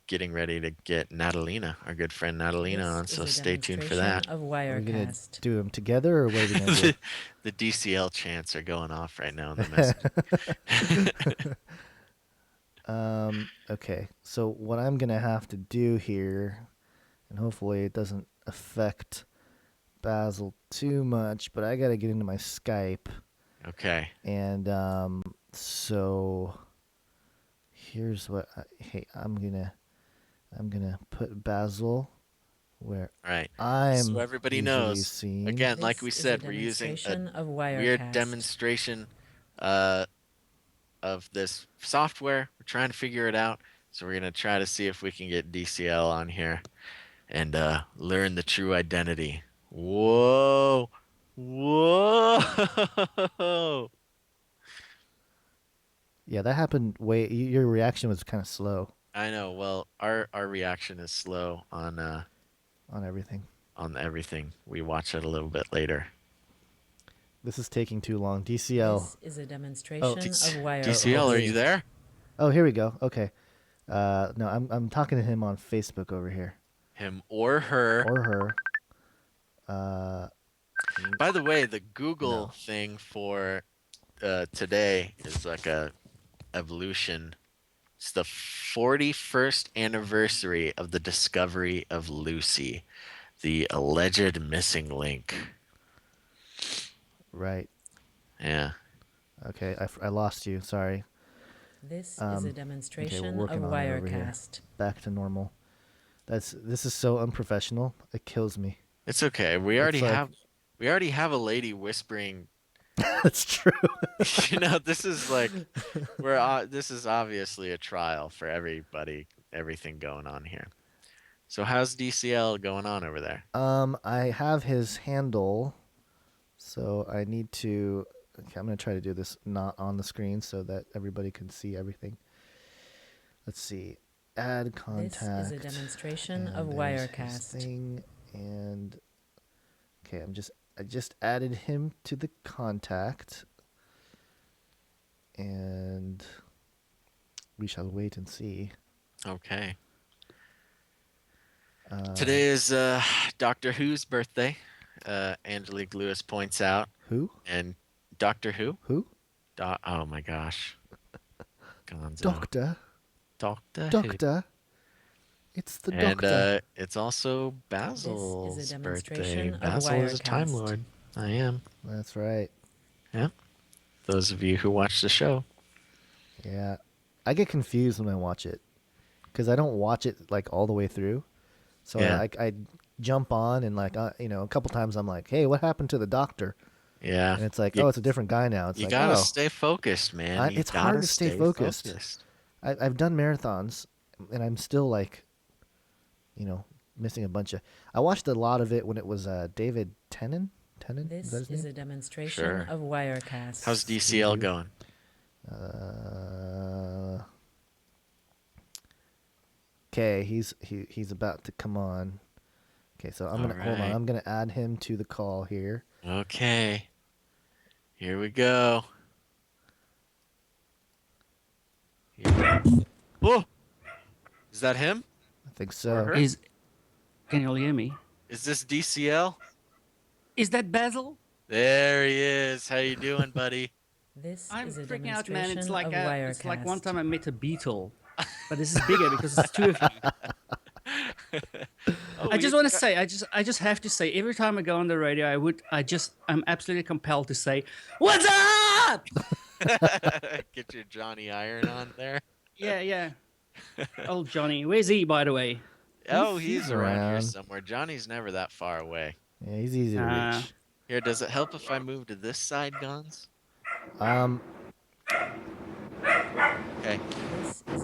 getting ready to get Natalina, our good friend Natalina, on. So stay tuned for that. Of Are we going to Wirecast. do them together or what are we going to do? The DCL chants are going off right now in the message. Okay, so what I'm going to have to do here, and hopefully it doesn't affect Basil too much, but I got to get into my Skype. Okay. And so here's what I'm gonna put Basil where Right. I'm so everybody usually knows. seen. Again, like This we is said, a we're using demonstration a of weird Wirecast. demonstration of this software. We're trying to figure it out. So we're gonna try to see if we can get DCL on here and learn the true identity. Whoa. Whoa. Yeah, that happened your reaction was kind of slow I know. Well, our reaction is slow on everything. on everything. We watch it a little bit later. This is taking too long. DCL. This is a demonstration of Wirecast. DCL, are you there? Oh, here we go. Okay. No, I'm talking to him on Facebook over here. Him or her. Or her. By the way, the Google thing for today is like a evolution. It's the 41st anniversary of the discovery of Lucy, the alleged missing link. Right. Yeah. Okay, I lost you. Sorry. This is a demonstration okay, we're working of on it over here. Wirecast. Back to normal. This is so unprofessional. It kills me. It's okay. We already have a lady whispering. That's true. You know, this is like this is obviously a trial for everybody, everything going on here. So how's DCL going on over there? I have his handle, so I need to. Okay, I'm gonna try to do this not on the screen so that everybody can see everything. Let's see. Add contact. This is a demonstration of there's his Wirecast. thing, and okay, I just added him to the contact, and we shall wait and see. Okay. Today is Doctor Who's birthday. Angelique Lewis points out. Who? And Doctor Who? Who? Oh my gosh. Gonzo. Doctor. Doctor. It's the and, Doctor. And it's also Basil's This is a birthday. demonstration of Basil is a Time Wirecast. Lord. I am. That's right. Yeah. Those of you who watch the show. Yeah. I get confused when I watch it because I don't watch it like all the way through. So Yeah. I jump on and like a couple times I'm like, hey, what happened to the Doctor? Yeah. And it's like, it's a different guy now. It's you like, gotta oh, stay focused, man. it's hard to stay focused. I've done marathons and I'm still like, missing a bunch of. I watched a lot of it when it was David Tennant. This is a demonstration Sure. of Wirecast. How's DCL going? Okay, he's about to come on. Okay, so I'm gonna hold on. Alright. I'm gonna add him to the call here. Okay. Here we go. Whoa! Is that him? I think so. Can you all hear me? Is this DCL? Is that Basil? There he is. How you doing, buddy? This I'm is a freaking out, man. demonstration It's like of it's like one Wirecast. time I met a beetle, but this is bigger because it's two of you. I just want to say, I just have to say, every time I go on the radio, I'm absolutely compelled to say, "What's up?" Get your Johnny Iron on there. Yeah. Old Johnny, where's he, by the way? He's around here somewhere. Johnny's never that far away. Yeah, he's easy to reach. Here, does it help if I move to this side, Gonz? Okay.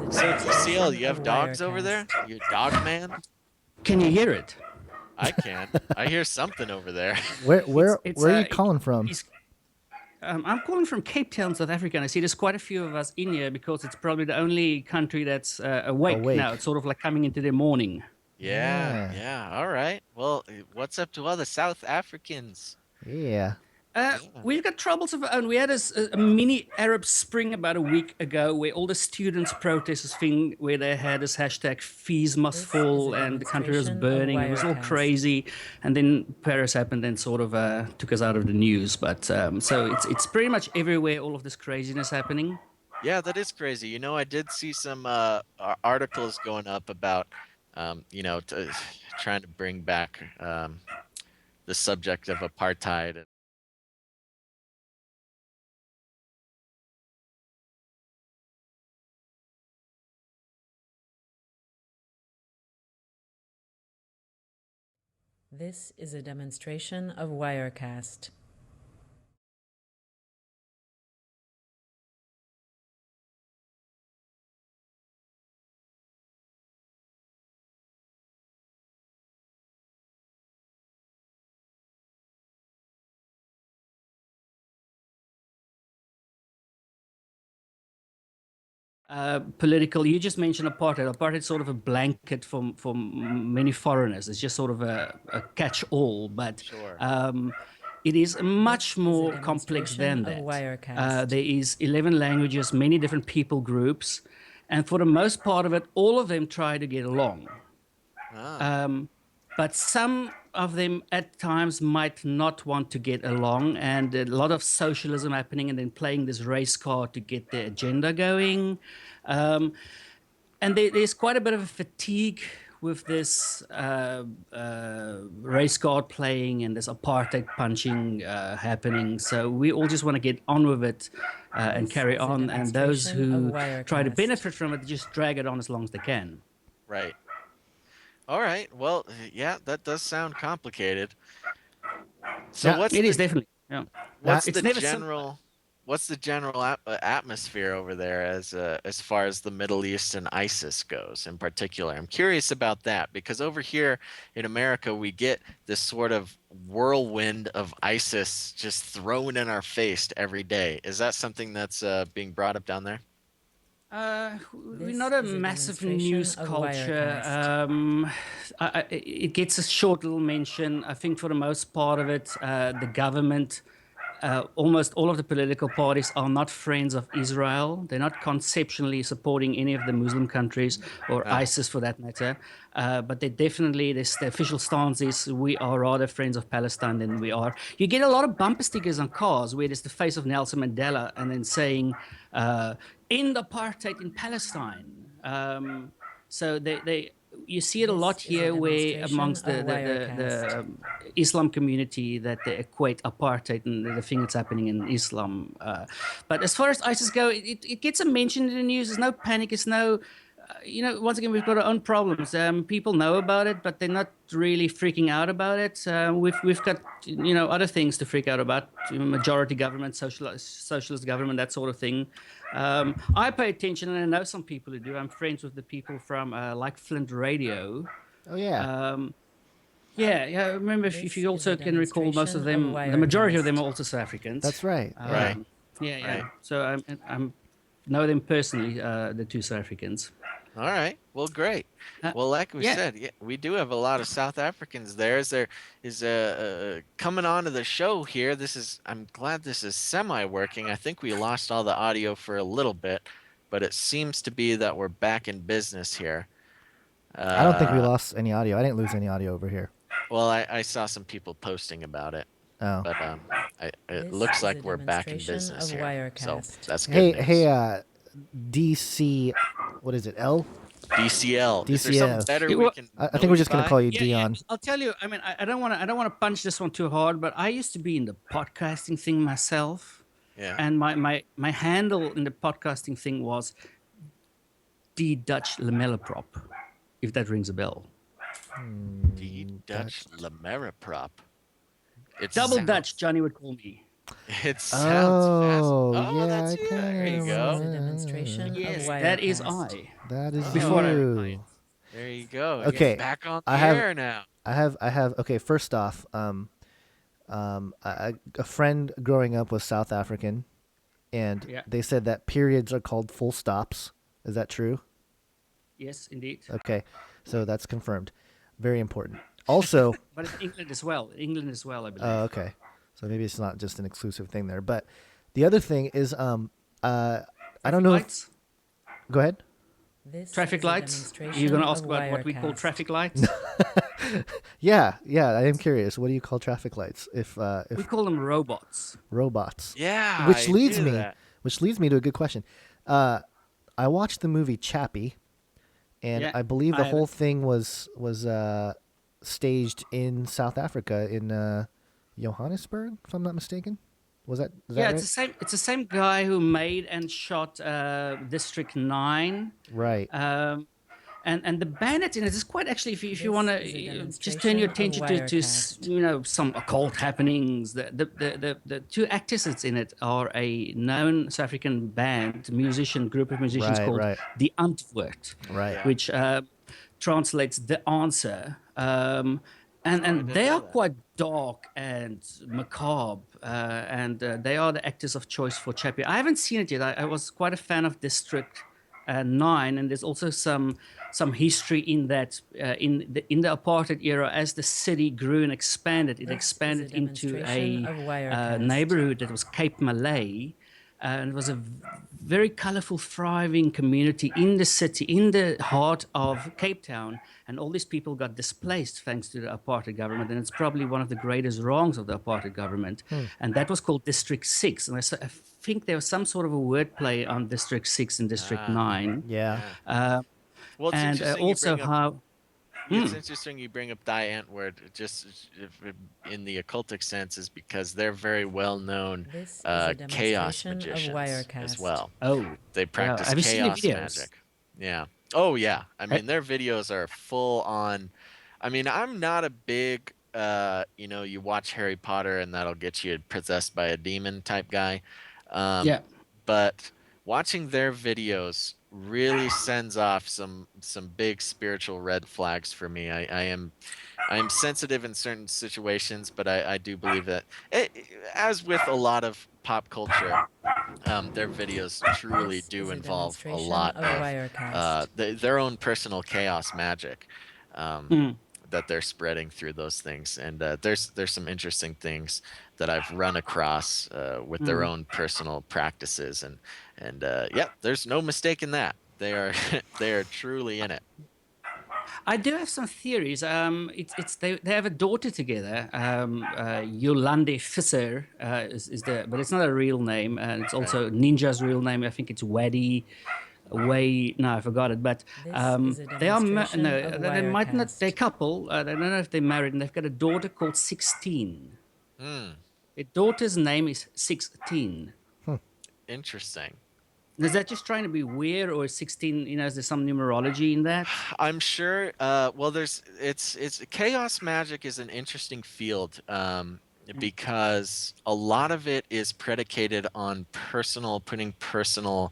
So, DCL, you have dogs over there? You a dog man? Can you hear it? I can. I hear something over there. Where are you calling from? I'm calling from Cape Town, South Africa, and I see there's quite a few of us in here because it's probably the only country that's awake now. It's sort of like coming into their morning. Yeah. All right. Well, what's up to other South Africans? Yeah. We've got troubles of our own. We had a mini Arab Spring about a week ago where all the students protest this thing where they had this hashtag fees must fall and the country was burning. It was all crazy. And then Paris happened and sort of took us out of the news. But so it's pretty much everywhere, all of this craziness happening. Yeah, that is crazy. You know, I did see some articles going up about, trying to bring back the subject of apartheid. This is a demonstration of Wirecast. Political. You just mentioned apartheid. Apartheid is sort of a blanket for many foreigners. It's just sort of a catch-all, but it is much more complex than that. There is 11 languages, many different people groups, and for the most part of it, all of them try to get along. But some of them at times might not want to get along, and a lot of socialism happening and then playing this race card to get their agenda going. And there's quite a bit of a fatigue with this race card playing and this apartheid punching happening. So we all just want to get on with it and carry on. And those who try to benefit from it just drag it on as long as they can. Right. All right. Well, yeah, that does sound complicated. So it is definitely. Yeah. What's the general atmosphere over there as far as the Middle East and ISIS goes in particular? I'm curious about that because over here in America we get this sort of whirlwind of ISIS just thrown in our face every day. Is that something that's being brought up down there? We're not a massive news culture. It gets a short little mention. I think for the most part of it, the government, almost all of the political parties are not friends of Israel. They're not conceptually supporting any of the Muslim countries or ISIS for that matter. But they definitely, the official stance is we are rather friends of Palestine than we are. You get a lot of bumper stickers on cars where there's the face of Nelson Mandela and then saying, end apartheid in Palestine. So you see it a lot here where amongst the Islam community that they equate apartheid and the thing that's happening in Islam. But as far as ISIS go, it gets a mention in the news. There's no panic. It's no... once again, we've got our own problems. People know about it, but they're not really freaking out about it. We've got, other things to freak out about. Majority government, socialist government, that sort of thing. I pay attention, and I know some people who do. I'm friends with the people from like Flint Radio. Oh, yeah. Yeah. Remember, if you also can recall, most of them, the majority of them are also South Africans. That's right. Yeah. So I know them personally, the two South Africans. All right. Well, great. Well, like we said, yeah, we do have a lot of South Africans there. There is coming on to the show here. I'm glad this is semi-working. I think we lost all the audio for a little bit, but it seems to be that we're back in business here. I don't think we lost any audio. I didn't lose any audio over here. Well, I saw some people posting about it. Oh. But it looks like we're back in business here. Wirecast. So that's good news. Hey, DC, what is it? L? DCL. Is there something better we can? I think we're just gonna call you Dion. Yeah. I'll tell you. I mean, I don't want to punch this one too hard, but I used to be in the podcasting thing myself. Yeah. And my handle in the podcasting thing was the Dutch Lamellenprop, if that rings a bell. The Dutch Lamellenprop. It's double Dutch, Johnny would call me. It sounds fast. Yeah, that's you. There you go. Demonstration yes, of that is Wirecast. I. That is before you. There you go. Okay. You're back on the air now. I have. Okay, first off, a friend growing up was South African, and they said that periods are called full stops. Is that true? Yes, indeed. Okay, so that's confirmed. Very important. Also, but in England as well. England as well, I believe. Oh, okay. So maybe it's not just an exclusive thing there. But the other thing is, I don't know. Go ahead. Traffic lights? You're going to ask about what we call traffic lights? Yeah, I am curious. What do you call traffic lights? If we call them robots. Robots. Yeah. Which leads me to a good question. I watched the movie Chappie, and I believe the whole thing was staged in South Africa in Johannesburg, if I'm not mistaken. Was that? Is that right? It's the same guy who made and shot District 9. Right. And the bandits in it is quite actually, if you want to just turn your attention to some occult happenings. The two actors that's in it are a known South African group of musicians called the Antwoord, which translates the answer. And they are quite dark and macabre, and they are the actors of choice for Chappie. I haven't seen it yet. I was quite a fan of District 9, and there's also some history in that in the apartheid era, as the city grew and expanded, it expanded into a neighborhood that was Cape Malay. And it was a very colorful, thriving community in the city, in the heart of Cape Town. And all these people got displaced thanks to the apartheid government. And it's probably one of the greatest wrongs of the apartheid government. And that was called District 6. And I think there was some sort of a wordplay on District 6 and District 9. Yeah. Well, it's and also how... It's interesting you bring up Die Antwoord, just in the occultic sense, is because they're very well-known chaos magicians as well. Oh, they practice chaos magic. Yeah. Oh, yeah. I mean, their videos are full on. I mean, I'm not a big, you watch Harry Potter and that'll get you possessed by a demon type guy. But watching their videos really sends off some big spiritual red flags for me. I am sensitive in certain situations, but I do believe that as with a lot of pop culture, their videos truly do involve a lot of their own personal chaos magic that they're spreading through those things. And there's some interesting things that I've run across with their own personal practices, and there's no mistaking that. They are truly in it. I do have some theories. They have a daughter together. Yolande Visser but it's not a real name. It's also Ninja's real name. I think it's Waddy. I forgot it. But they are they might not. They're a couple. I don't know if they're married, and they've got a daughter called 16. Their daughter's name is 16. Interesting. Is that just trying to be weird, or is 16? Is there some numerology in that? I'm sure. Well, it's chaos magic is an interesting field because a lot of it is predicated on putting personal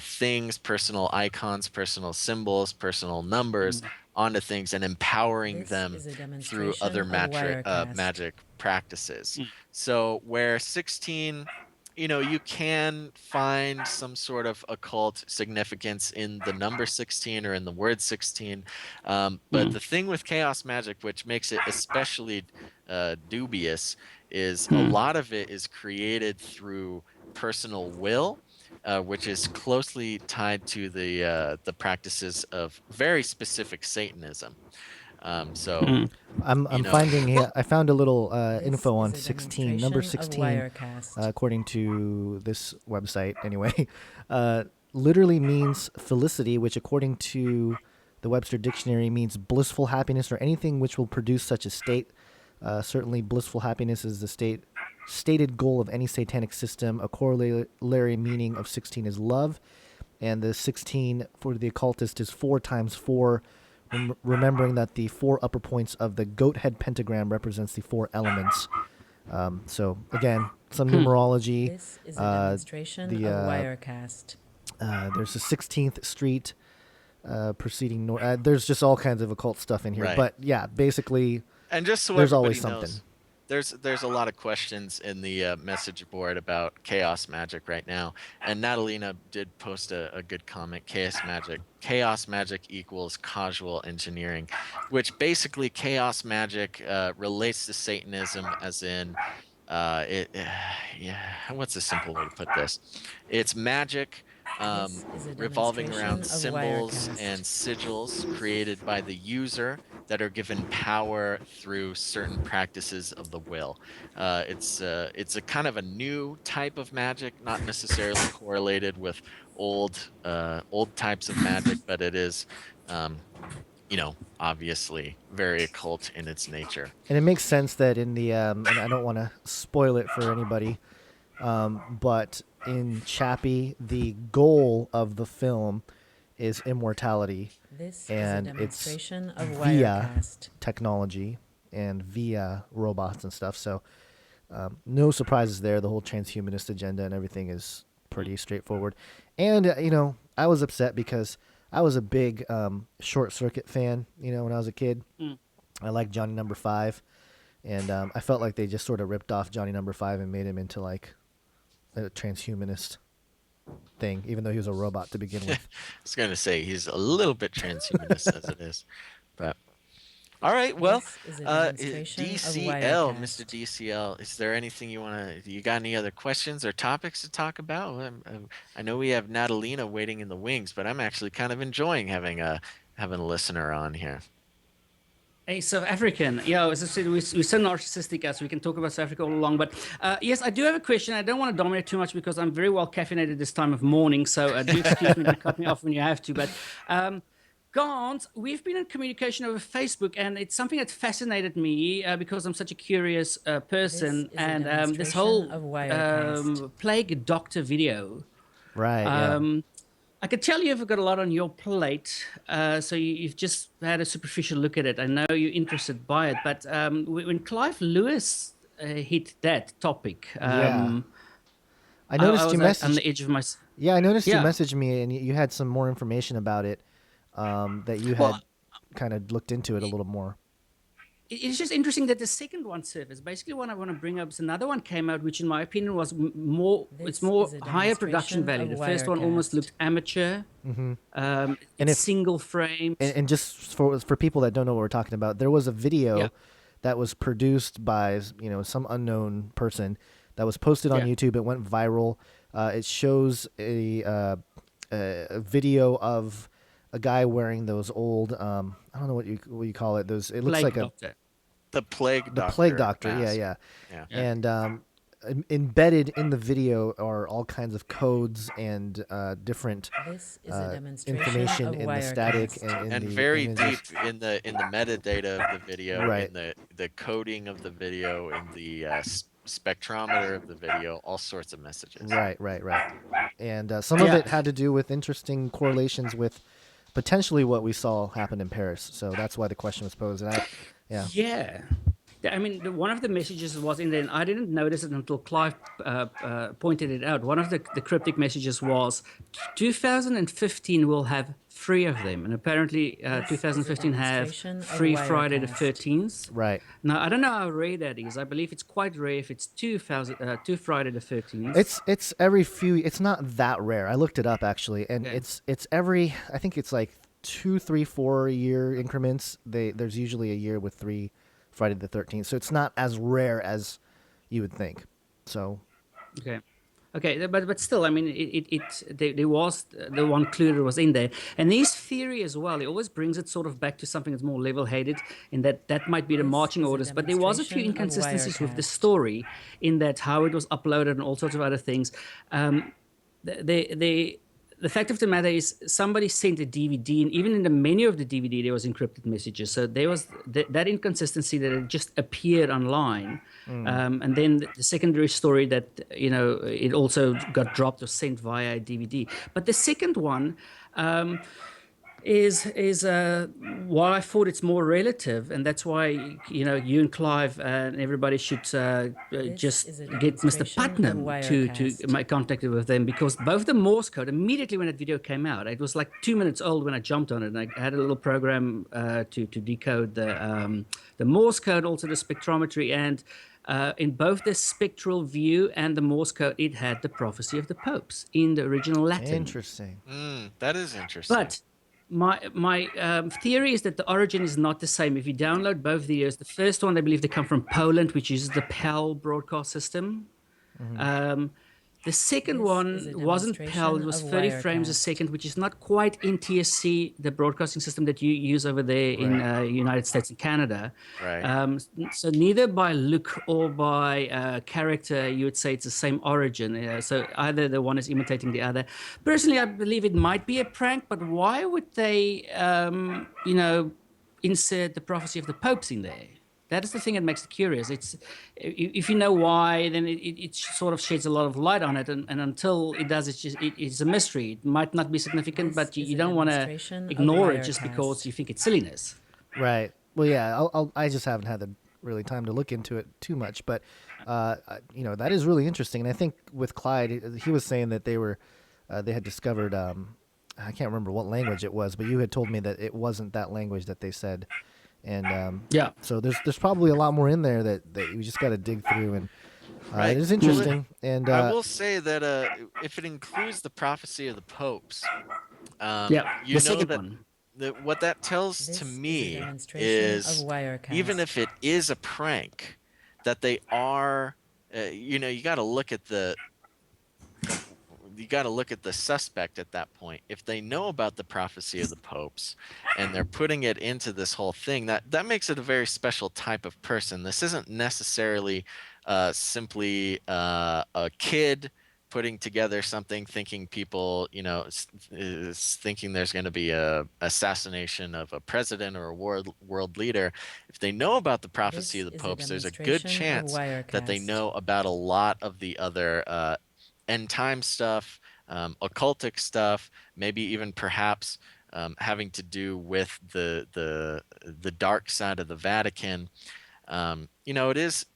things, personal icons, personal symbols, personal numbers onto things and empowering them through other magic practices. So where 16 you can find some sort of occult significance in the number 16 or in the word 16. But the thing with chaos magic, which makes it especially dubious, is a lot of it is created through personal will, which is closely tied to the practices of very specific Satanism. So I'm finding here. I found a little info on 16. Number 16, according to this website, anyway, literally means felicity, which, according to the Webster Dictionary, means blissful happiness or anything which will produce such a state. Certainly, blissful happiness is the stated goal of any satanic system. A corollary meaning of 16 is love, and the 16 for the occultist is 4 times 4. Remembering that the 4 upper points of the goat head pentagram represents the 4 elements. So again, some numerology. This is a demonstration of Wirecast. There's the 16th Street proceeding north. There's just all kinds of occult stuff in here. Right. But yeah, basically, and just so there's everybody always something. knows, there's a lot of questions in the message board about chaos magic right now, and Natalina did post a good comment. Chaos magic equals causal engineering, which basically chaos magic relates to Satanism, as in what's a simple way to put this? It's magic revolving around symbols and sigils created by the user that are given power through certain practices of the will. It's a kind of a new type of magic, not necessarily correlated with old types of magic, but it is, obviously very occult in its nature. And it makes sense that in the and I don't want to spoil it for anybody, but in Chappie, the goal of the film is immortality. This and is a demonstration it's of via Wirecast. technology and via robots and stuff. So no surprises there. The whole transhumanist agenda and everything is pretty straightforward. And, I was upset because I was a big Short Circuit fan, when I was a kid. I liked Johnny Number 5. And I felt like they just sort of ripped off Johnny Number 5 and made him into like a transhumanist thing, even though he was a robot to begin with. I was going to say he's a little bit transhumanist as it is, but all right. Well, DCL, Mr. DCL, is there anything you got any other questions or topics to talk about? I know we have Natalina waiting in the wings, but I'm actually kind of enjoying having a listener on here. Hey, South African. Yeah, as I said, we're so narcissistic as we can talk about South Africa all along. But yes, I do have a question. I don't want to dominate too much because I'm very well caffeinated this time of morning. So do excuse me to cut me off when you have to. But Gonz, we've been in communication over Facebook, and it's something that fascinated me because I'm such a curious person. And this whole plague doctor video. Right. I could tell you've got a lot on your plate, so you've just had a superficial look at it. I know you're interested by it, but when Clive Lewis hit that topic, I noticed you messaged on the edge of my. Yeah, I noticed you messaged me, and you had some more information about it that you had kind of looked into it a little more. It's just interesting that the second one surfaced. Basically, what I want to bring up is another one came out, which in my opinion was more higher production value. The first one almost looked amateur. And it's single frame. And just for people that don't know what we're talking about, there was a video that was produced by some unknown person that was posted on YouTube. It went viral. It shows a video of a guy wearing those old I don't know what you call it. Those, it looks like the plague doctor. The plague doctor. Yeah. And embedded in the video are all kinds of codes and different information in the static and the very images. deep in the metadata of the video, right. in the coding of the video, in the spectrometer of the video, all sorts of messages. Right. And some of it had to do with interesting correlations with potentially what we saw happen in Paris. So that's why the question was posed. And I mean, one of the messages was in there, and I didn't notice it until Clive pointed it out. One of the cryptic messages was 2015 will have 3 of them, and apparently 2015 have free Friday the 13th. Right. Now, I don't know how rare that is. I believe it's quite rare if it's 2 Friday the 13th. It's every few. It's not that rare. I looked it up actually, and it's every. I think it's like 2, 3, 4 year increments. There's usually a year with 3 Friday the 13th, so it's not as rare as you would think. So, okay, but still, I mean, there was the one clue that was in there, and his theory as well. It always brings it sort of back to something that's more level-headed, in that might be the marching orders. But there was a few inconsistencies with the story, in that how it was uploaded and all sorts of other things. The fact of the matter is, somebody sent a DVD, and even in the menu of the DVD, there was encrypted messages. So there was that inconsistency that it just appeared online. And then the secondary story that, it also got dropped or sent via a DVD. But the second one is why I thought it's more relative, and that's why you and Clive and everybody should just get Mr. Putnam to make contact with them, because both the Morse code, immediately when that video came out, it was like 2 minutes old when I jumped on it, and I had a little program to decode the Morse code, also the spectrometry, and in both the spectral view and the Morse code, it had the prophecy of the popes in the original Latin. Interesting. That is interesting. But my theory is that the origin is not the same. If you download both videos, the first one, I believe they come from Poland, which uses the PAL broadcast system. The second one wasn't PAL, it was 30 frames a second, which is not quite NTSC, the broadcasting system that you use over there in United States and Canada. Right. So neither by look or by character, you would say it's the same origin. So either the one is imitating the other. Personally, I believe it might be a prank, but why would they, insert the prophecy of the popes in there? That is the thing that makes it curious. It's if you know why, then it sort of sheds a lot of light on it, and until it does, it's a mystery. It might not be significant, but you don't want to ignore it just because you think it's silliness. Right. Well, yeah. I just haven't had the really time to look into it too much, but that is really interesting. And I think with Clyde, he was saying that they had discovered. I can't remember what language it was, but you had told me that it wasn't that language that they said. And so there's probably a lot more in there that you just got to dig through, and it is interesting. And I will say that if it includes the prophecy of the popes, you know that what that tells to me is even if it is a prank, that they are, you got to look at the. You got to look at the suspect at that point. If they know about the prophecy of the popes and they're putting it into this whole thing, that makes it a very special type of person. This isn't necessarily simply a kid putting together something, thinking people, is thinking there's going to be a assassination of a president or a world leader. If they know about the prophecy of the popes, there's a good chance that they know about a lot of the other end time stuff, occultic stuff, maybe even perhaps having to do with the dark side of the Vatican. It is.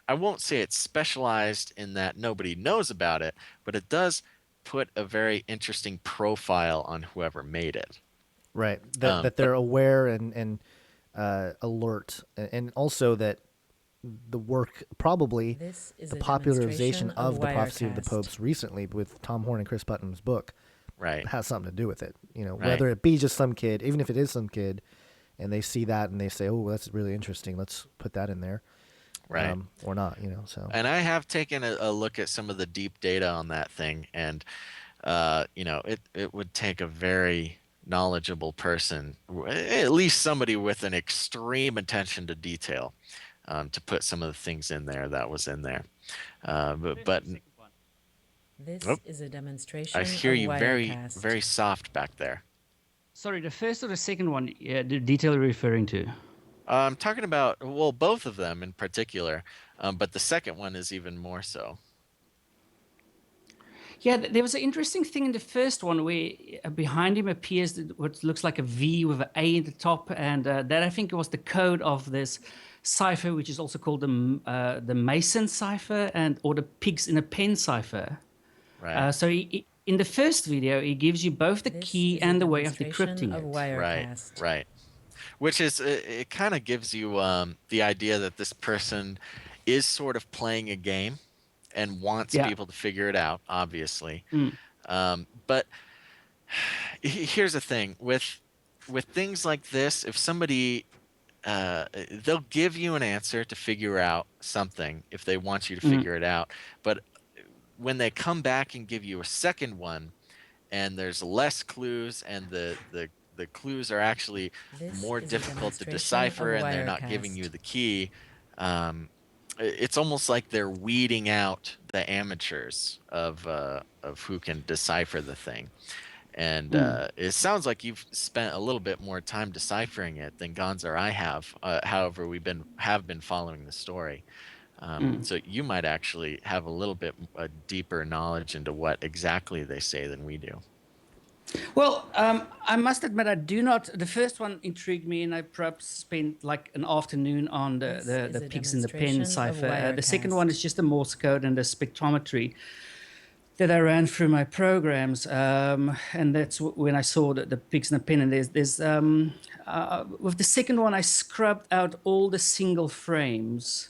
I won't say it's specialized in that nobody knows about it, but it does put a very interesting profile on whoever made it. Right. That they're aware and alert, and also that the work, probably the popularization of the prophecy of the popes recently with Tom Horn and Chris Putnam's book, has something to do with it. Whether it be just some kid, even if it is some kid, and they see that and they say, "Oh, that's really interesting. Let's put that in there," or not. So. And I have taken a look at some of the deep data on that thing, and it would take a very knowledgeable person, at least somebody with an extreme attention to detail. To put some of the things in there that was in there, but this is a demonstration. I hear you very, very soft back there. Sorry, the first or the second one? The detail you're referring to? I'm talking about both of them in particular, but the second one is even more so. Yeah, there was an interesting thing in the first one where behind him appears what looks like a V with an A at the top, and that I think was the code of this cipher, which is also called the Mason cipher or the pigs in a pen cipher. Right. So in the first video, he gives you both the key and the way of decrypting it. Wirecast. Right. Which is, it kind of gives you the idea that this person is sort of playing a game and wants people to figure it out, obviously. But here's the thing with things like this, if somebody they'll give you an answer to figure out something if they want you to figure it out, but when they come back and give you a second one and there's less clues and the clues are actually more difficult to decipher and they're not giving you the key, it's almost like they're weeding out the amateurs of who can decipher the thing. And it sounds like you've spent a little bit more time deciphering it than Gonz or I have. However, have been following the story. So you might actually have a little bit deeper knowledge into what exactly they say than we do. Well, I must admit, I do not. The first one intrigued me, and I perhaps spent like an afternoon on the pigs in the pen cipher. The second one is just the Morse code and the spectrometry that I ran through my programs, and that's when I saw the pigs in the pen. And there's with the second one, I scrubbed out all the single frames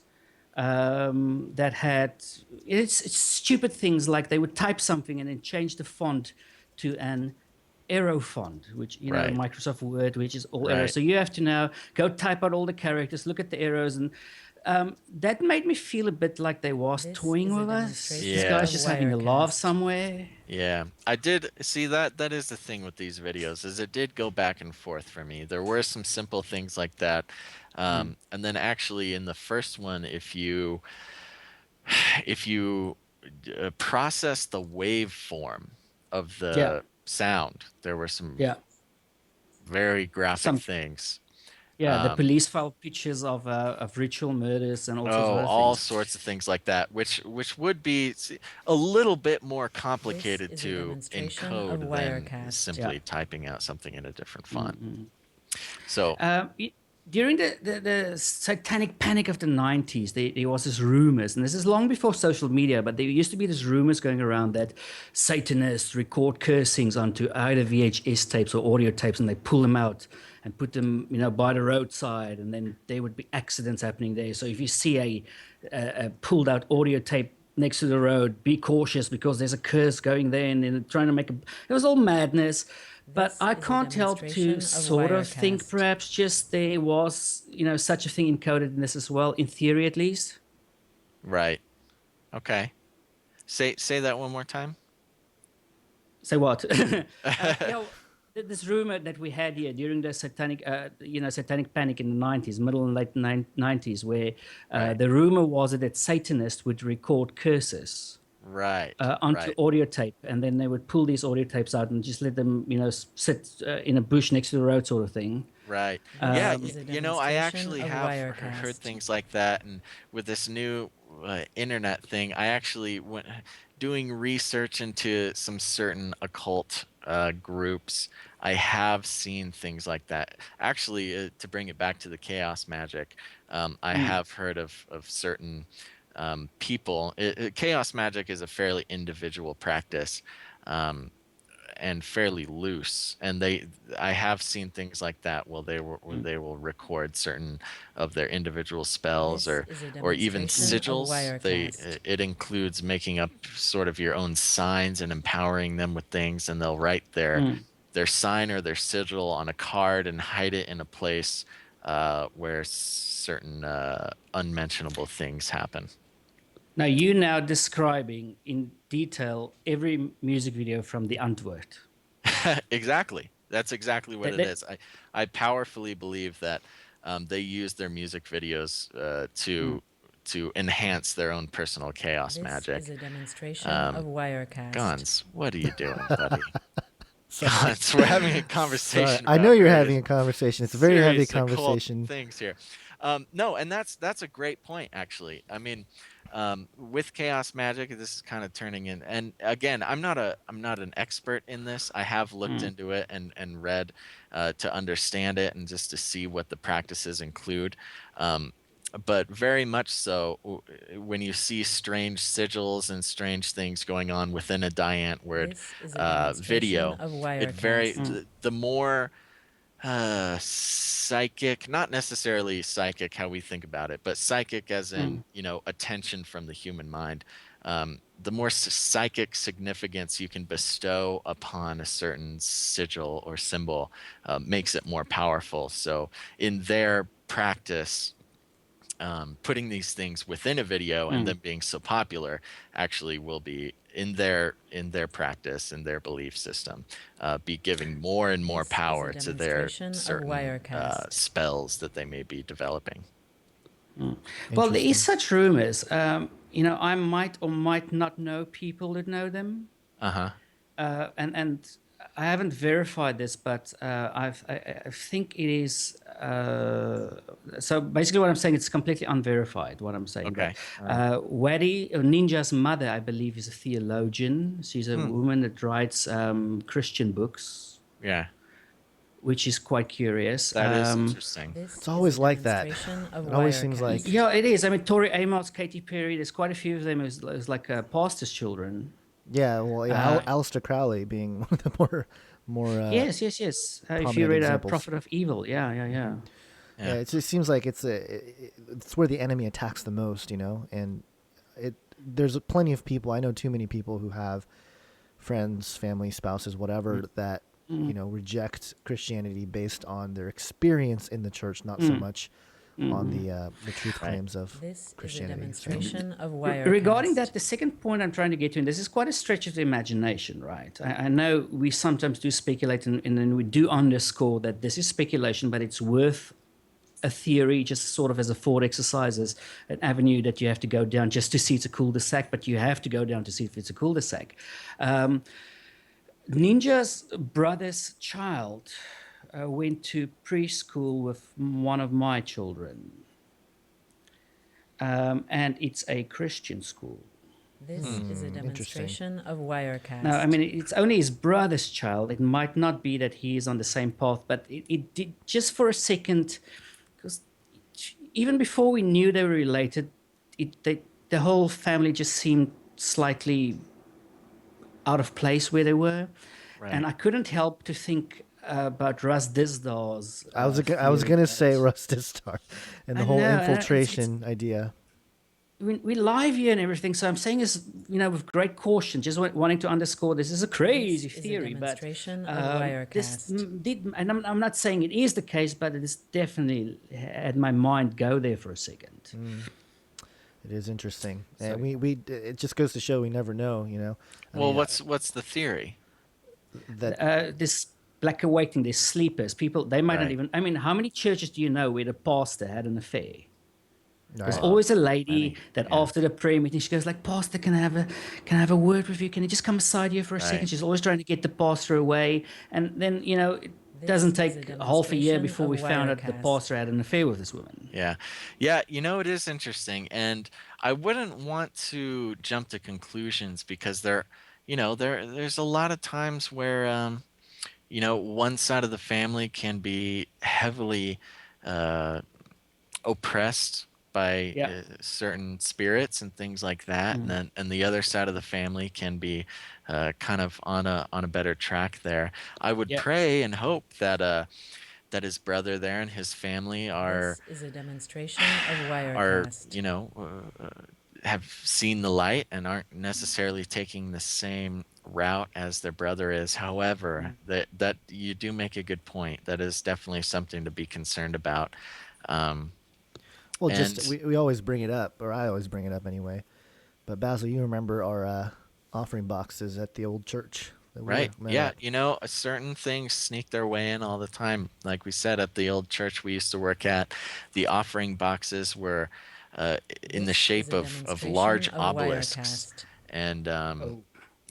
that had it's stupid things like they would type something and then change the font to an arrow font, which Microsoft Word, which is all arrows. So you have to now go type out all the characters, look at the arrows, and that made me feel a bit like they was toying with us. These guys just having a laugh somewhere. Yeah, I did see that. That is the thing with these videos, is it did go back and forth for me. There were some simple things like that, and then actually in the first one, if you process the waveform of the sound, there were some very graphic things. The police file pictures of ritual murders and all sorts of things like that, which would be a little bit more complicated to encode than simply typing out something in a different font. So during the satanic panic of the 90s, there was this rumors, and this is long before social media, but there used to be this rumors going around that Satanists record cursings onto either VHS tapes or audio tapes, and they pull them out and put them, by the roadside, and then there would be accidents happening there. So if you see a pulled out audio tape next to the road, be cautious because there's a curse going there, and trying to make it was all madness. But I can't help to sort of think perhaps just there was, such a thing encoded in this as well, in theory at least. Right. Okay. Say that one more time. Say what? This rumor that we had here during the satanic panic in the 90s, middle and late 90s, where the rumor was that Satanists would record curses. Onto audio tape, and then they would pull these audio tapes out and just let them, sit in a bush next to the road, sort of thing. Right. I actually have heard things like that, and with this new internet thing, I actually went doing research into some certain occult groups. I have seen things like that. Actually, to bring it back to the chaos magic, I have heard of certain people. Chaos magic is a fairly individual practice, and fairly loose. And I have seen things like that. Well, they will record certain of their individual spells, or even sigils. It includes making up sort of your own signs and empowering them with things, and they'll write their sign or their sigil on a card and hide it in a place where certain unmentionable things happen. Now, you're now describing in detail every music video from the Antwoord. Exactly. That's exactly what it is. I powerfully believe that they use their music videos to enhance their own personal chaos magic. This is a demonstration of Wirecast. Gonz, what are you doing, buddy? Gonz, we're having a conversation. I know you're having a conversation. It's a very heavy conversation. Things here. No, and that's a great point, actually. I mean, with chaos magic, this is kind of turning in, and again, I'm not an expert in this. I have looked into it and read to understand it and just to see what the practices include. but very much so when you see strange sigils and strange things going on within a Diant word This is a demonstration video, of it very Wirecast. the more psychic, not necessarily psychic how we think about it, but psychic as in, attention from the human mind. The more psychic significance you can bestow upon a certain sigil or symbol makes it more powerful. So in their practice, putting these things within a video and them being so popular actually will be in their practice, in their belief system, be giving more and more power to their certain spells that they may be developing. Well, there is such rumors. I might or might not know people that know them. And I haven't verified this, but I think it is. So basically, what I'm saying, it's completely unverified. What I'm saying. Okay. Wadi, Ninja's mother, I believe, is a theologian. She's a woman that writes Christian books. Yeah. Which is quite curious. That is interesting. It's always like that. It always seems like. Yeah, it is. I mean, Tori Amos, Katy Perry, there's quite a few of them as like pastor's children. Yeah, well, yeah, Aleister Crowley being one of the more. Yes. If you read Prophet of Evil, yeah. It just seems like it's where the enemy attacks the most, and there's plenty of people. I know too many people who have friends, family, spouses, whatever that reject Christianity based on their experience in the church, not so much on the truth claims of Christianity. This is a demonstration of Wirecast. Regarding that, the second point I'm trying to get to, and this is quite a stretch of the imagination, right? I know we sometimes do speculate, and then we do underscore that this is speculation, but it's worth a theory, just sort of as a thought exercise, as an avenue that you have to go down just to see it's a cul-de-sac, but you have to go down to see if it's a cul-de-sac. Ninja's brother's child went to preschool with one of my children. And it's a Christian school. This is a demonstration of Wirecast. Now, I mean, it's only his brother's child. It might not be that he is on the same path, but it did just for a second, because even before we knew they were related, the whole family just seemed slightly out of place where they were. Right. And I couldn't help to think about Russ Disdar's. I was gonna say Russ Disdar and the whole infiltration idea. We live here and everything, so I'm saying this, with great caution, just wanting to underscore this is a crazy theory, but this did, and I'm not saying it is the case, but it is definitely had my mind go there for a second. It is interesting, and it just goes to show we never know, Well, what's the theory? That this Black Awakening, they're sleepers. People, they might not even. I mean, how many churches do you know where the pastor had an affair? There's always a lady that after the prayer meeting, she goes like, "Pastor, can I have a word with you? Can you just come aside here for a second?" She's always trying to get the pastor away, and then it doesn't take half a year before we found out the pastor had an affair with this woman. Yeah, it is interesting, and I wouldn't want to jump to conclusions because there's a lot of times where one side of the family can be heavily oppressed by certain spirits and things like that, and the other side of the family can be kind of on a better track there. I would pray and hope that his brother there and his family This is a demonstration of Wirecast. Have seen the light and aren't necessarily taking the same route as their brother is. However, that you do make a good point. That is definitely something to be concerned about. Well, we always bring it up, or I always bring it up anyway. But Basil, you remember our offering boxes at the old church? Right. Yeah. Certain things sneak their way in all the time. Like we said, at the old church we used to work at, the offering boxes were in the shape of large obelisks. And,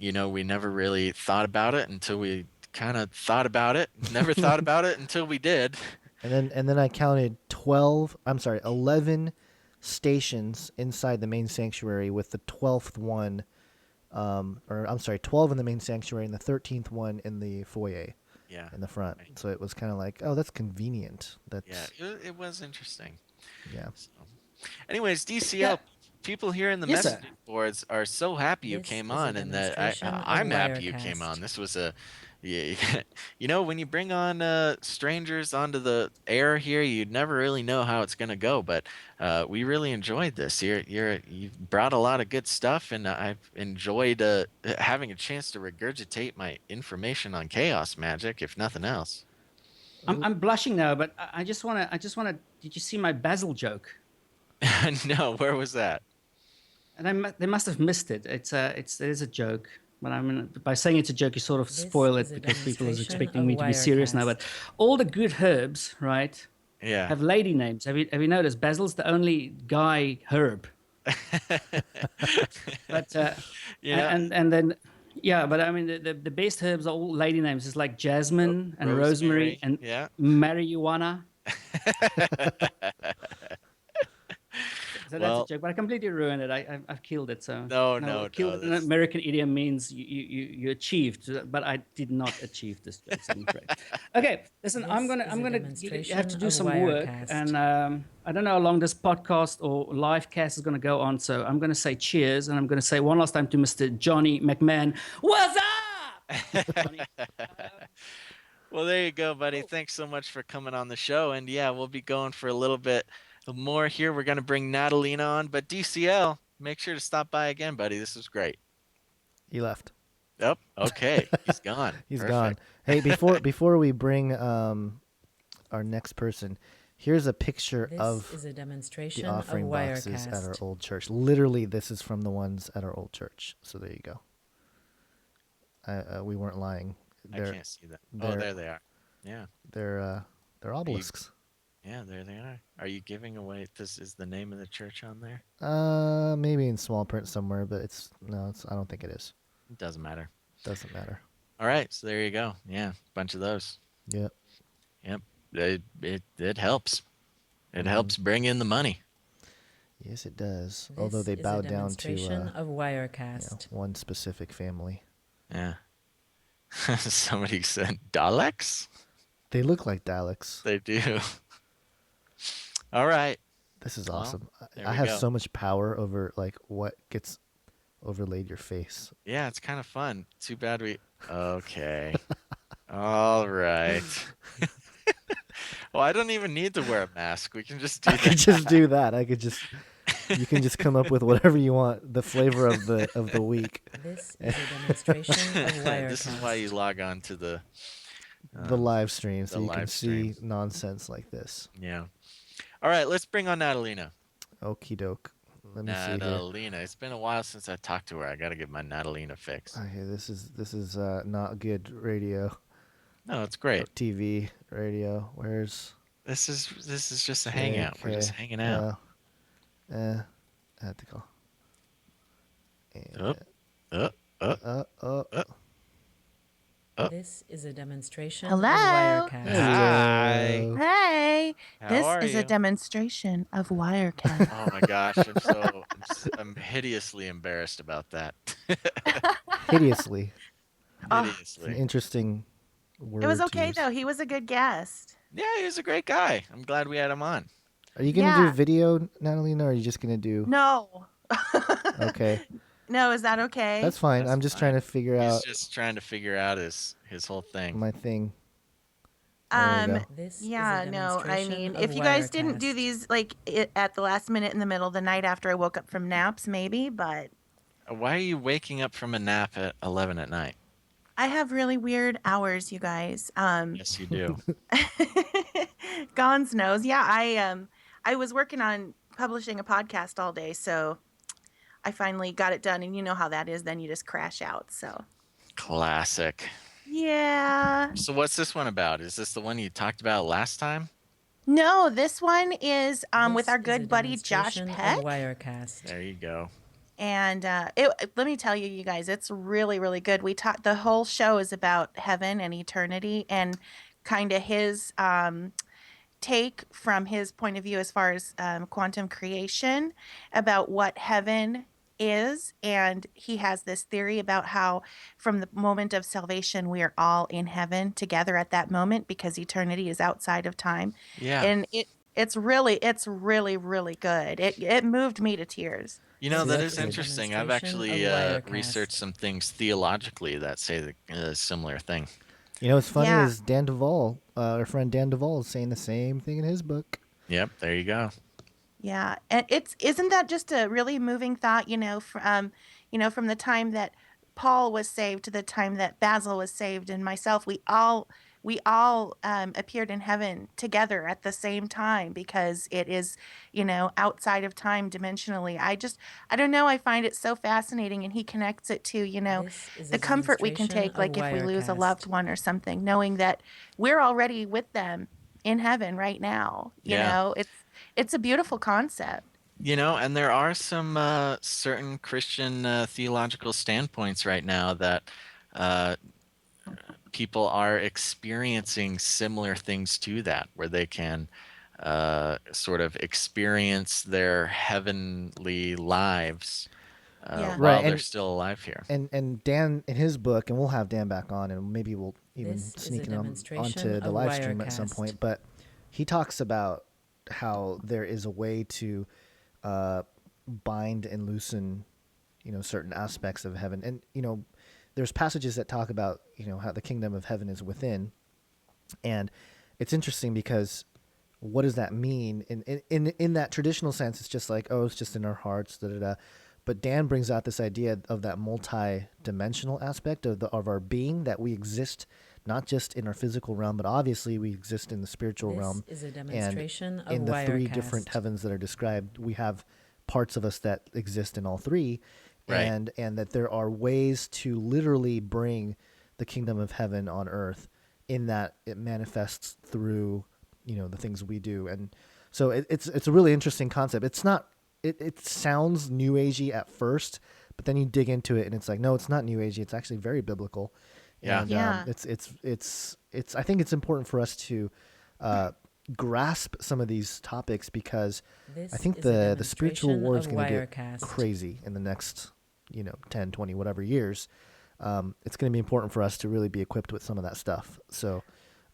we never really thought about it until we kind of thought about it. Never thought about it until we did. And then I counted 11 stations inside the main sanctuary, with the 12th one, 12 in the main sanctuary and the 13th one in the foyer. Yeah. In the front. Right. So it was kind of like, oh, that's convenient. It was interesting. Yeah. Anyways, DCL, Yeah. people here in the Yes, sir. messaging boards are so happy you This came is a on, and that demonstration of I'm happy you came Wirecast. on. This was a, yeah, you know, when you bring on strangers onto the air here, you never really know how it's gonna go. But we really enjoyed this. You've brought a lot of good stuff, and I've enjoyed having a chance to regurgitate my information on chaos magic, if nothing else. I'm blushing now, but I just wanna. Did you see my Basil joke? No, where was that? And they must have missed it. It is a joke. But I mean, by saying it's a joke, you sort of This spoil is it a because people are demonstration expecting of me to be serious now. Wirecast. But all the good herbs, right, Yeah. have lady names. Have you noticed? Basil's the only guy herb. But Yeah. and then yeah, but I mean the best herbs are all lady names. It's like jasmine and rosemary and Yeah. marijuana. So that's a Well, joke, but I completely ruined it. I've killed it. So no. killed it in an That's American idiom means you achieved, but I did not achieve this joke. So I'm afraid. Okay, listen, This I'm is a gonna have to demonstration do of some work, Wirecast. and I don't know how long this podcast or live cast is gonna go on. So I'm gonna say cheers, and I'm gonna say one last time to Mr. Johnny McMahon, what's up? Johnny, Well, there you go, buddy. Thanks so much for coming on the show. And yeah, we'll be going for a little bit more here. We're going to bring Natalina on, but DCL, make sure to stop by again, buddy. This was great. He left. Yep. Okay. He's gone. He's Perfect. gone. Hey, before we bring our next person, here's a picture This of is a demonstration the of offering boxes at our Wirecast. old church. Literally, this is from the ones at our old church. So there you go. We weren't lying. I can't see that. Oh, there they are. Yeah. They're obelisks. Yeah, there they are. Are you giving away? This is the name of the church on there? Maybe in small print somewhere, but I don't think it is. It doesn't matter. Doesn't matter. All right, so there you go. Yeah, bunch of those. Yep. Yep. It helps. It helps bring in the money. Yes, it does. This Although they is a bowed down demonstration to of Wirecast. one specific family. Yeah. Somebody said Daleks? They look like Daleks. They do. All right. This is Well, awesome. there I we have go. so much power over like what gets overlaid your face. Yeah, it's kind of fun. Too bad we. Okay. All right. Well, I don't even need to wear a mask. We can just do I that. could just do that. You can just come up with whatever you want. The flavor of the week. This is a demonstration of Wirecast. This is why you log on to the live stream, so the you can live see stream. nonsense like this. Yeah. All right, let's bring on Natalina. Okie doke. Let me see here. Natalina. It's been a while since I talked to her. I got to get my Natalina fix. Okay, this is not good radio. No, it's great. Or TV, radio. Where's This is just a hangout. We're just hanging out. I had to go. This is a demonstration Hello. of Wirecast. Hi. Hey, How this are is you? a demonstration of Wirecast. Oh my gosh, I'm hideously embarrassed about that. Hideously. Oh. It's an interesting word. It was to okay use. though. He was a good guest. Yeah, he's a great guy. I'm glad we had him on. Are you gonna Yeah. do video, Natalina, or are you just gonna do? No. Okay, No, is that okay? that's fine. I'm just trying to figure He's out just trying to figure out his whole thing. my thing. There you go. This Yeah, is a no, I demonstration mean, of if you guys didn't do Wirecast. these like at the last minute in the middle of the night after I woke up from naps, maybe, but Why are you waking up from a nap at 11 at night? I have really weird hours, you guys. Yes, you do. Gonz knows. Yeah, I was working on publishing a podcast all day, so I finally got it done, and you know how that is, then you just crash out. So Classic. yeah. So what's this one about? Is this the one you talked about last time? No, this one is with This our is a good buddy Josh demonstration of Peck. Wirecast. There you go. And let me tell you, you guys, it's really, really good. The whole show is about heaven and eternity and kind of his take from his point of view as far as quantum creation about what heaven is. And he has this theory about how from the moment of salvation, we are all in heaven together at that moment because eternity is outside of time. Yeah. And It's really, really good. It moved me to tears. You know, See, that that's is good. interesting. I've Demonstration actually of Wirecast. researched some things theologically that say the similar thing. You know what's funny Yeah. is Dan Duvall, our friend Dan Duvall, is saying the same thing in his book. Yep, there you go. Yeah, and isn't that just a really moving thought? From the time that Paul was saved to the time that Basil was saved, and myself, we all appeared in heaven together at the same time because it is, outside of time dimensionally. I don't know. I find it so fascinating, and he connects it to, This is the a comfort we can demonstration take, of like if we lose a loved Wirecast. one or something, knowing that we're already with them in heaven right now. Yeah. It's a beautiful concept. And there are some certain Christian theological standpoints right now that uh, people are experiencing similar things to that, where they can sort of experience their heavenly lives Yeah. Right, while they're and still alive here. and Dan in his book, and we'll have Dan back on, and maybe we'll even This is a sneak him demonstration onto the of live stream at some Wirecast. point. But he talks about how there is a way to bind and loosen, certain aspects of heaven, and there's passages that talk about how the kingdom of heaven is within, and it's interesting because what does that mean? In that traditional sense, it's just like, oh, it's just in our hearts, da da da. But Dan brings out this idea of that multi-dimensional aspect of our being, that we exist not just in our physical realm, but obviously we exist in the spiritual This realm. is a demonstration and of in the three Wirecast. different heavens that are described, we have parts of us that exist in all three, Right. and that there are ways to literally bring the kingdom of heaven on earth, in that it manifests through the things we do. And so it's a really interesting concept. It's not it sounds new agey at first, but then you dig into it and it's like, no, it's not new agey, it's actually very biblical. Yeah. And Yeah. it's I think it's important for us to grasp some of these topics, because This I think is a the spiritual war is demonstration going to of get Wirecast. crazy in the next 10, 20, whatever years. It's going to be important for us to really be equipped with some of that stuff. So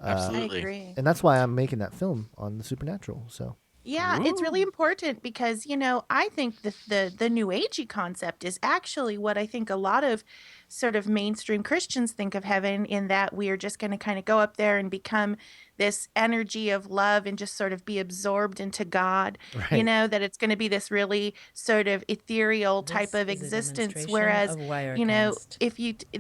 Absolutely. I agree. and that's why I'm making that film on the supernatural. So Yeah, it's really important because, I think the new agey concept is actually what I think a lot of sort of mainstream Christians think of heaven, in that we are just going to kind of go up there and become this energy of love and just sort of be absorbed into God. Right. That it's going to be this really sort of ethereal type This of is a existence. demonstration Whereas, of Wirecast. if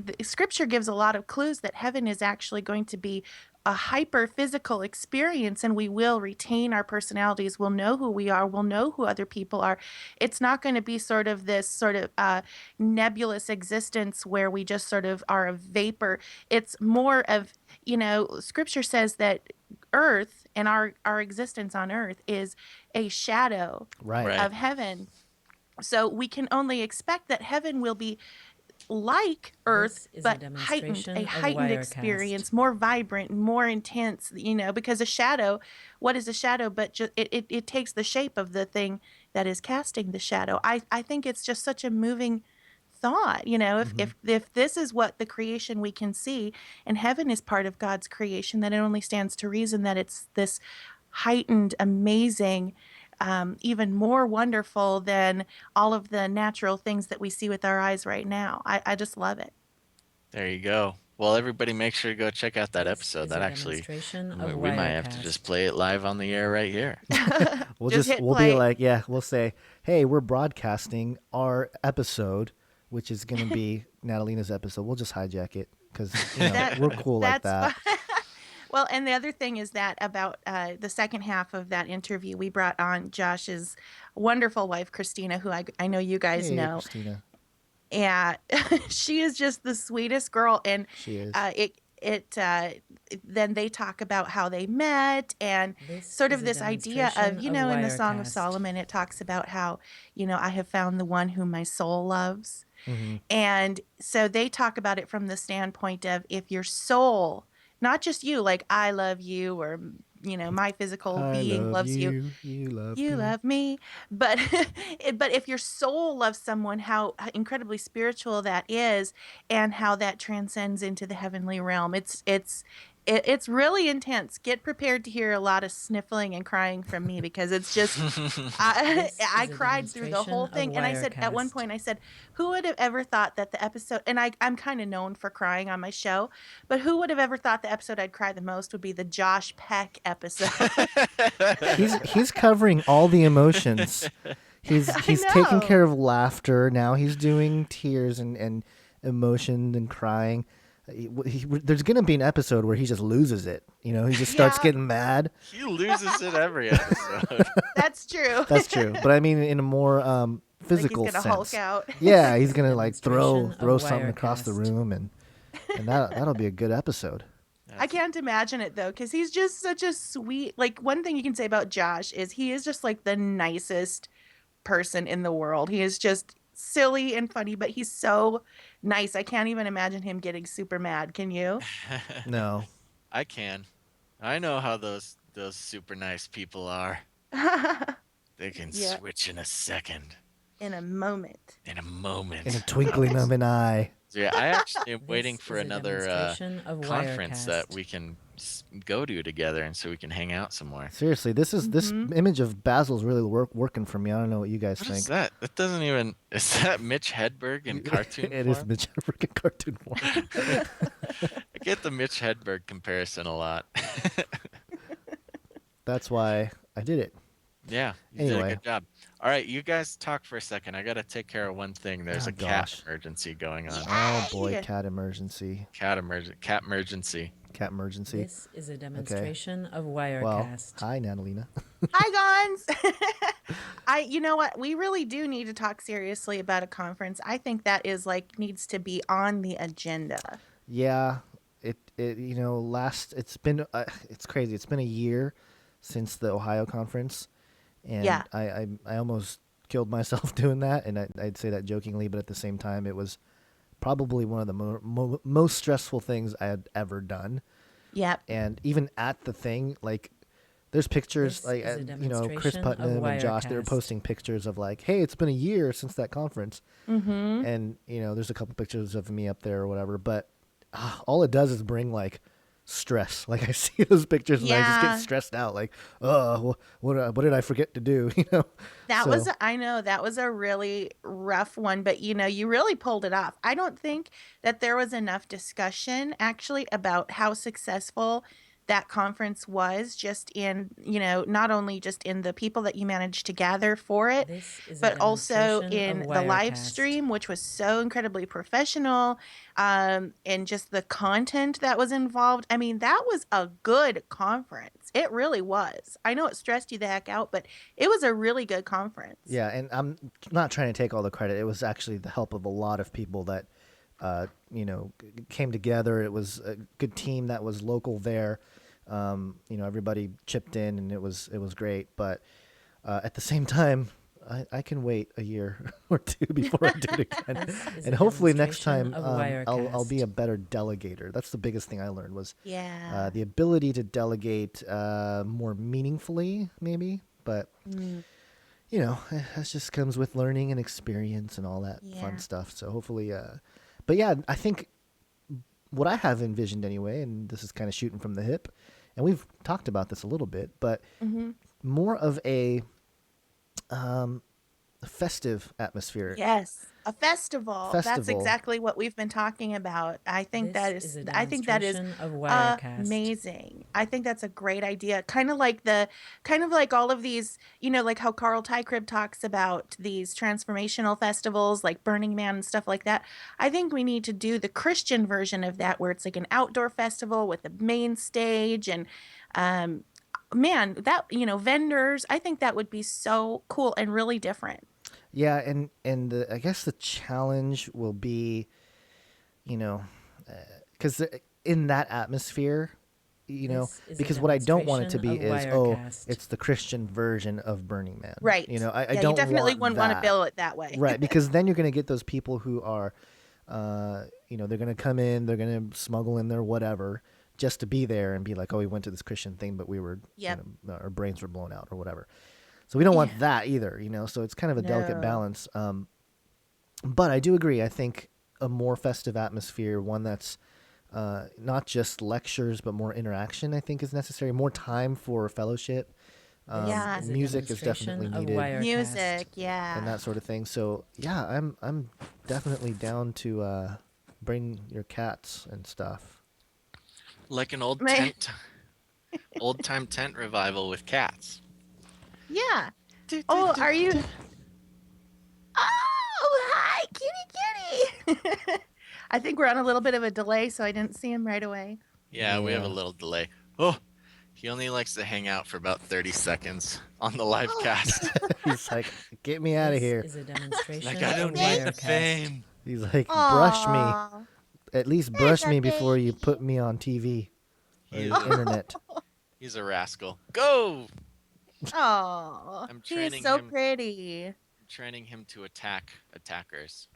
the scripture gives a lot of clues that heaven is actually going to be a hyper physical experience, and we will retain our personalities. We'll know who we are. We'll know who other people are. It's not going to be sort of this sort of nebulous existence where we just sort of are a vapor. It's more of, scripture says that earth and our existence on earth is a shadow right. of heaven. So we can only expect that heaven will be like Earth, This is a but demonstration a of heightened Wirecast. experience, more vibrant, more intense, because a shadow, what is a shadow? But it takes the shape of the thing that is casting the shadow. I think it's just such a moving thought, if this is what the creation we can see, and heaven is part of God's creation, then it only stands to reason that it's this heightened, amazing, even more wonderful than all of the natural things that we see with our eyes right now. I just love it. There you go. Well, everybody make sure to go check out that This episode. is That a actually, demonstration of we might have to Wirecast. just play it live on the air right here. Just hit we'll play. be like, yeah, we'll say, hey, we're broadcasting our episode, which is going to be Natalina's episode. We'll just hijack it because we're cool like that. Fun. Well, and the other thing is that about the second half of that interview, we brought on Josh's wonderful wife, Christina, who I know you guys Hey, know. Christina. And she is just the sweetest girl. And She is. then they talk about how they met, and This sort is of a this idea of, demonstration of in the Song of Wirecast. Solomon, it talks about how, I have found the one whom my soul loves. Mhm. And so they talk about it from the standpoint of, if your soul, not just you, like I love you, or, my physical I being love loves you. You love You me. love me, but but if your soul loves someone, how incredibly spiritual that is, and how that transcends into the heavenly realm. It's It's really intense. Get prepared to hear a lot of sniffling and crying from me because it's just I cried through the whole thing. And I said at one point, I said, who would have ever thought that the episode, and I'm kind of known for crying on my show, but who would have ever thought the episode I'd cry the most would be the Josh Peck episode? He's covering all the emotions. He's taking care of laughter. Now he's doing tears and emotion and crying. There's going to be an episode where he just loses it. He just starts getting mad. He loses it every episode. That's true. That's true. But I mean, in a more physical he's gonna sense. Hulk out. Yeah, he's going to like throw something across the room, and that'll be a good episode. I can't imagine it though, because he's just such a sweet. Like, one thing you can say about Josh is he is just like the nicest person in the world. He is just silly and funny, but he's so nice. I can't even imagine him getting super mad. Can you? No. I can. I know how those super nice people are. They can switch in a second. In a moment. In a moment. In a twinkling of an eye. So yeah, I actually am waiting for another conference that we can go to together, and so we can hang out some more. Seriously, this image of Basil's really working for me. I don't know what you guys think. What is that? That doesn't even. Is that Mitch Hedberg in cartoon form? It is Mitch Hedberg in cartoon form. I get the Mitch Hedberg comparison a lot. That's why I did it. Yeah, you did a good job. All right, you guys talk for a second. I got to take care of one thing. There's a cat emergency going on. Oh boy, cat emergency. Cat emergency. Cat emergency. This is a demonstration of Wirecast. Well, hi, Natalina. Hi, Gonz. You know what? We really do need to talk seriously about a conference. I think that is needs to be on the agenda. Yeah, it's been it's crazy. It's been a year since the Ohio conference, and I almost killed myself doing that, and I'd say that jokingly, but at the same time, it was probably one of the most stressful things I had ever done. Yep. And even at the thing, there's pictures, Chris Putnam and Josh, they were posting pictures of hey, it's been a year since that conference. Mm-hmm. And, there's a couple pictures of me up there or whatever, but all it does is bring stress. I see those pictures and I just get stressed out. What did I forget to do? That was a really rough one, but you really pulled it off. I don't think that there was enough discussion actually about how successful that conference was, just in not only just in the people that you managed to gather for it, but also in the live stream, which was so incredibly professional, and just the content that was involved. I mean, that was a good conference. It really was. I know it stressed you the heck out, but it was a really good conference. Yeah, and I'm not trying to take all the credit. It was actually the help of a lot of people that came together. It was a good team that was local there. Everybody chipped in, and it was great. But at the same time, I can wait a year or two before I do it again, and hopefully next time I'll be a better delegator. That's the biggest thing I learned was the ability to delegate more meaningfully, maybe. But that just comes with learning and experience and all that fun stuff. So hopefully, but yeah, I think what I have envisioned anyway, and this is kind of shooting from the hip, and we've talked about this a little bit, but more of a festive atmosphere. Yes, a festival. That's exactly what we've been talking about. I think that is amazing. I think that's a great idea. Kind of like all of these, like how Carl Tykrib talks about these transformational festivals like Burning Man and stuff like that. I think we need to do the Christian version of that, where it's like an outdoor festival with a main stage and vendors. I think that would be so cool and really different. Yeah, and I guess the challenge will be, because in that atmosphere, because what I don't want it to be is, it's the Christian version of Burning Man. Right. I don't you definitely wouldn't want to that. bill it that way. Right, because then you're going to get those people who are, they're going to come in, they're going to smuggle in their whatever, just to be there and be like, oh, we went to this Christian thing, but we were, our brains were blown out or whatever. So we don't want that either, so it's kind of a delicate balance. But I do agree. I think a more festive atmosphere, one that's not just lectures, but more interaction, I think, is necessary. More time for fellowship. Yes. Music is definitely needed. Music, yeah. And that sort of thing. So yeah, I'm definitely down to bring your cats and stuff. Like an old time tent revival with cats. Yeah. Oh, are you? Oh, hi, kitty. I think we're on a little bit of a delay, so I didn't see him right away. Yeah, we have a little delay. Oh, he only likes to hang out for about 30 seconds on the live cast. He's like, get me out of here. Is a demonstration. Like, I don't need the fame. He's like, brush me. At least brush me before you put me on TV or the internet. He's a rascal. Go! Oh, he's so pretty. I'm training him to attack attackers.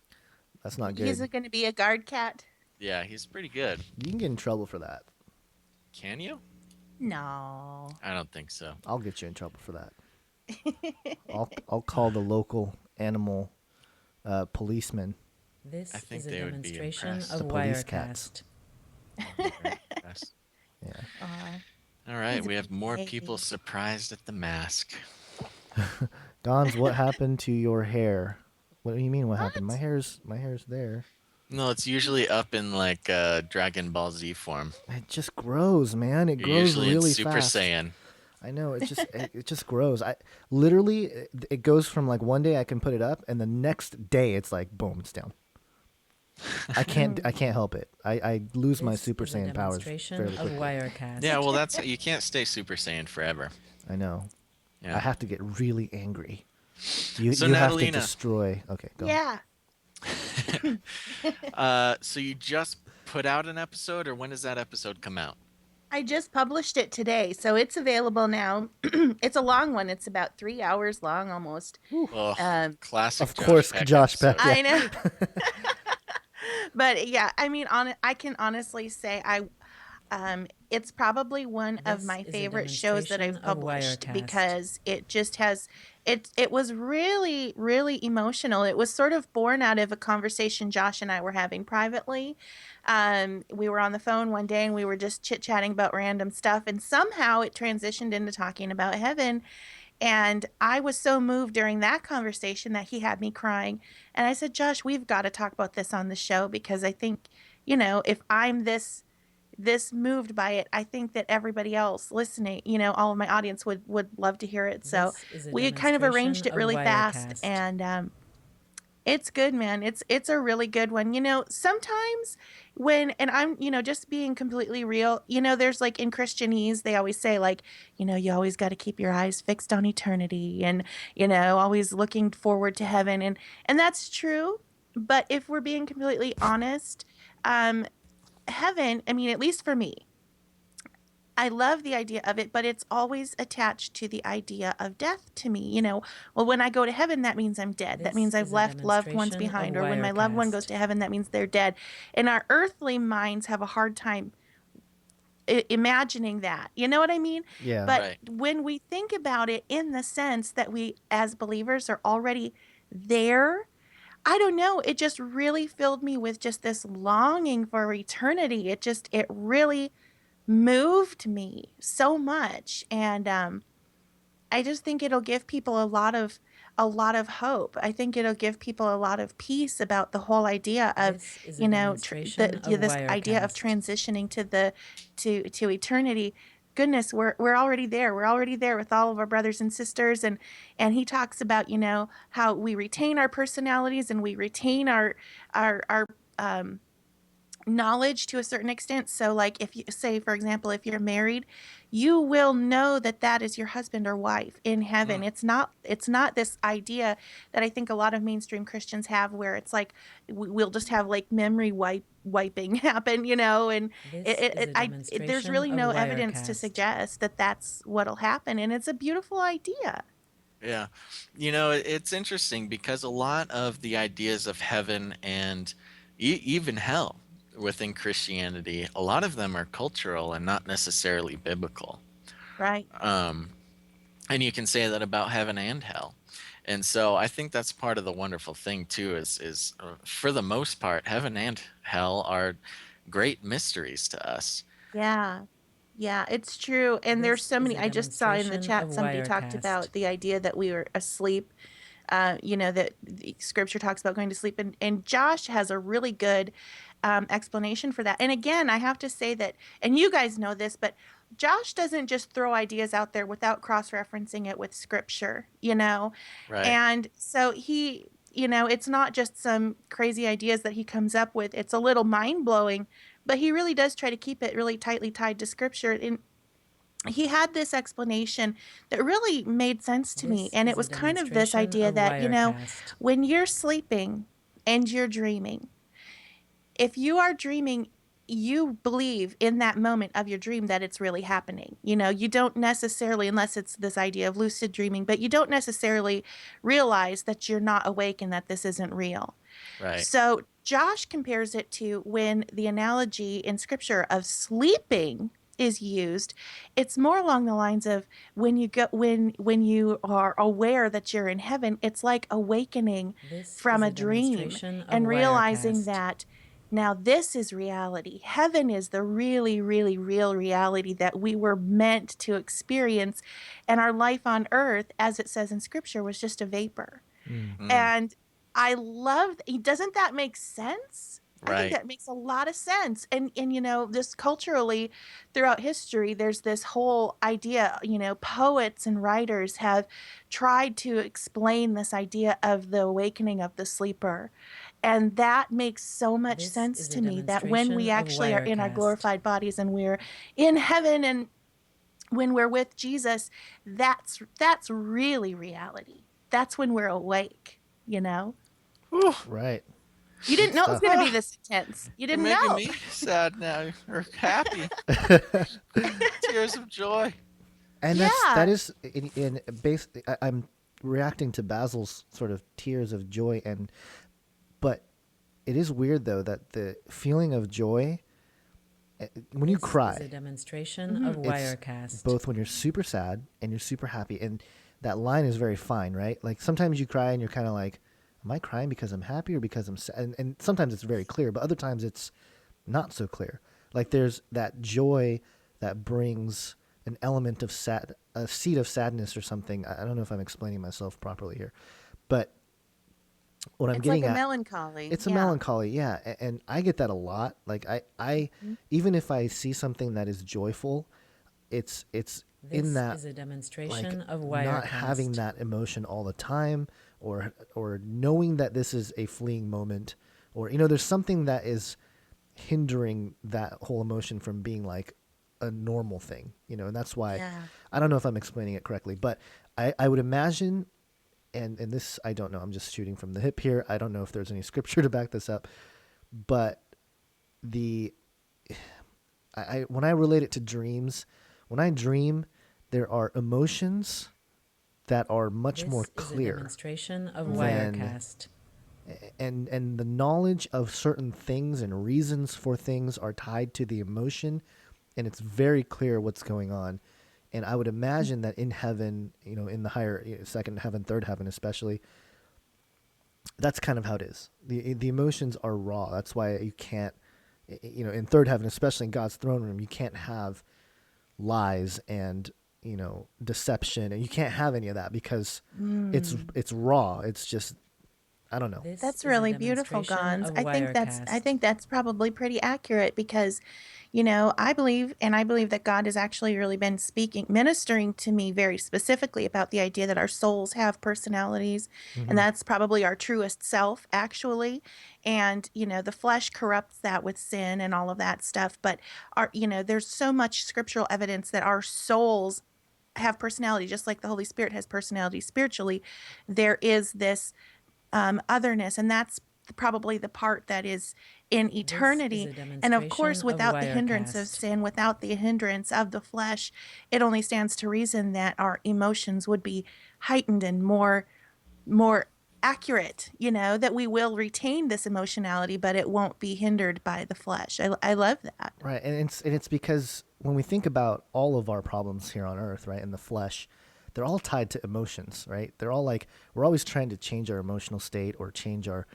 That's not good. He's going to be a guard cat. Yeah, he's pretty good. You can get in trouble for that. Can you? No. I don't think so. I'll get you in trouble for that. I'll call the local animal policeman. This I think is a they would be demonstration impressed. of The police cats. Wirecast. Yeah. All right, we have more people surprised at the mask. Gonz, what happened to your hair? What do you mean? What happened? My hair's there. No, it's usually up in like Dragon Ball Z form. It just grows, man. It grows Usually really it's Super fast. Saiyan. I know. It just it just grows. I literally it goes from like one day I can put it up, and the next day it's like boom, it's down. I can't help it. I lose my Super Saiyan powers fairly quickly. Wirecast. Yeah, well, you can't stay Super Saiyan forever. I know. Yeah. I have to get really angry. You So, have to Natalina. destroy. Okay, go. Yeah. So you just put out an episode, or when does that episode come out? I just published it today, so it's available now. It's a long one. It's about 3 hours long almost. Oh, classic. Of course, Josh Peck. I know. But yeah, I mean, I can honestly say it's probably one of my favorite shows that I've published because it just has it was really, really emotional. It was sort of born out of a conversation Josh and I were having privately. We were on the phone one day and we were just chit-chatting about random stuff, and somehow it transitioned into talking about heaven. And I was so moved during that conversation that he had me crying. And I said, Josh, we've got to talk about this on the show, because I think, if I'm this moved by it, I think that everybody else listening, all of my audience would love to hear it. So we kind of arranged it really fast, and it's good, man. It's a really good one. Sometimes and I'm, just being completely real, there's like in Christianese, they always say like, you always got to keep your eyes fixed on eternity and, always looking forward to heaven. And that's true. But if we're being completely honest, heaven, I mean, at least for me, I love the idea of it, but it's always attached to the idea of death to me. Well, when I go to heaven, that means I'm dead. That means I've left loved ones behind. Or when my loved one goes to heaven, that means they're dead. And our earthly minds have a hard time imagining that. You know what I mean? Yeah. But when we think about it in the sense that we as believers are already there, I don't know. It just really filled me with just this longing for eternity. It really moved me so much, and I just think it'll give people a lot of hope. I think it'll give people a lot of peace about the whole idea of this idea of transitioning to eternity. Goodness, we're already there. We're already there with all of our brothers and sisters, and he talks about how we retain our personalities and we retain our knowledge to a certain extent. So like if you say, for example, if you're married, you will know that is your husband or wife in heaven. It's not this idea that I think a lot of mainstream Christians have, where it's like we'll just have like memory wiping happen, and there's really no evidence to suggest that that's what'll happen, and it's a beautiful idea. Yeah. It's interesting because a lot of the ideas of heaven and even hell within Christianity, a lot of them are cultural and not necessarily biblical. Right. And you can say that about heaven and hell. And so I think that's part of the wonderful thing too, is for the most part, heaven and hell are great mysteries to us. Yeah. Yeah, it's true. And there's This so is many. a I just saw in the demonstration chat of somebody talked Wirecast. about the idea that we were asleep. That the scripture talks about going to sleep. And Josh has a really good explanation for that. And again, I have to say that, and you guys know this, but Josh doesn't just throw ideas out there without cross-referencing it with scripture, Right. And so he, it's not just some crazy ideas that he comes up with. It's a little mind-blowing, but he really does try to keep it really tightly tied to scripture. And he had this explanation that really made sense to me. And it was kind of this idea that, when you're sleeping and you're dreaming, if you are dreaming, you believe in that moment of your dream that it's really happening. You don't necessarily, unless it's this idea of lucid dreaming, but you don't necessarily realize that you're not awake and that this isn't real. Right. So Josh compares it to when the analogy in scripture of sleeping is used. It's more along the lines of when you are aware that you're in heaven, it's like awakening from a dream and realizing that now this is reality. Heaven is the really, really real reality that we were meant to experience, and our life on earth, as it says in scripture, was just a vapor. And I love, doesn't that make sense? I think that makes a lot of sense. And this culturally throughout history, there's this whole idea, poets and writers have tried to explain this idea of the awakening of the sleeper. And that makes so much sense to me, that when we actually are in our glorified bodies and we're in heaven and when we're with Jesus, that's really reality. That's when we're awake, Right. You didn't know it was going to be this intense. You didn't You're know. making me sad now, or happy. Tears of joy. And that is in base. I'm reacting to Basil's sort of tears of joy, but it is weird though that the feeling of joy when you cry is a demonstration of Wirecast. Both when you're super sad and you're super happy, and that line is very fine, right? Like sometimes you cry and you're kind of like, am I crying because I'm happy or because I'm sad? And sometimes it's very clear, but other times it's not so clear. Like there's that joy that brings an element of a seed of sadness or something. I don't know if I'm explaining myself properly here, but what I'm getting at, melancholy. It's a melancholy. melancholy, yeah. And I get that a lot. Like I even if I see something that is joyful, it's in that is a demonstration of not having that emotion all the time, or knowing that this is a fleeting moment, or there's something that is hindering that whole emotion from being like a normal thing, and that's why I don't know if I'm explaining it correctly, but I would imagine, and this I don't know, I'm just shooting from the hip here. I don't know if there's any scripture to back this up, but when I relate it to dreams, when I dream, there are emotions that are much more clear. Is a demonstration of Wirecast. And the knowledge of certain things and reasons for things are tied to the emotion, and it's very clear what's going on. And I would imagine that in heaven, in the higher second heaven, third heaven especially, that's kind of how it is. The emotions are raw. That's why you can't, in third heaven, especially in God's throne room, you can't have lies and deception, and you can't have any of that because it's raw. It's just, I don't know. That's really beautiful, Gonz. I think that's probably pretty accurate because, I believe that God has actually really been ministering to me very specifically about the idea that our souls have personalities, and that's probably our truest self, actually. And, the flesh corrupts that with sin and all of that stuff. But there's so much scriptural evidence that our souls have personality, just like the Holy Spirit has personality spiritually. There is this otherness, and that's probably the part that is in eternity. And of course, without the hindrance of sin, without the hindrance of the flesh, it only stands to reason that our emotions would be heightened and more accurate, that we will retain this emotionality, but it won't be hindered by the flesh. I love that. Right. And it's because when we think about all of our problems here on earth, right, in the flesh, they're all tied to emotions, right? They're all like, we're always trying to change our emotional state or change our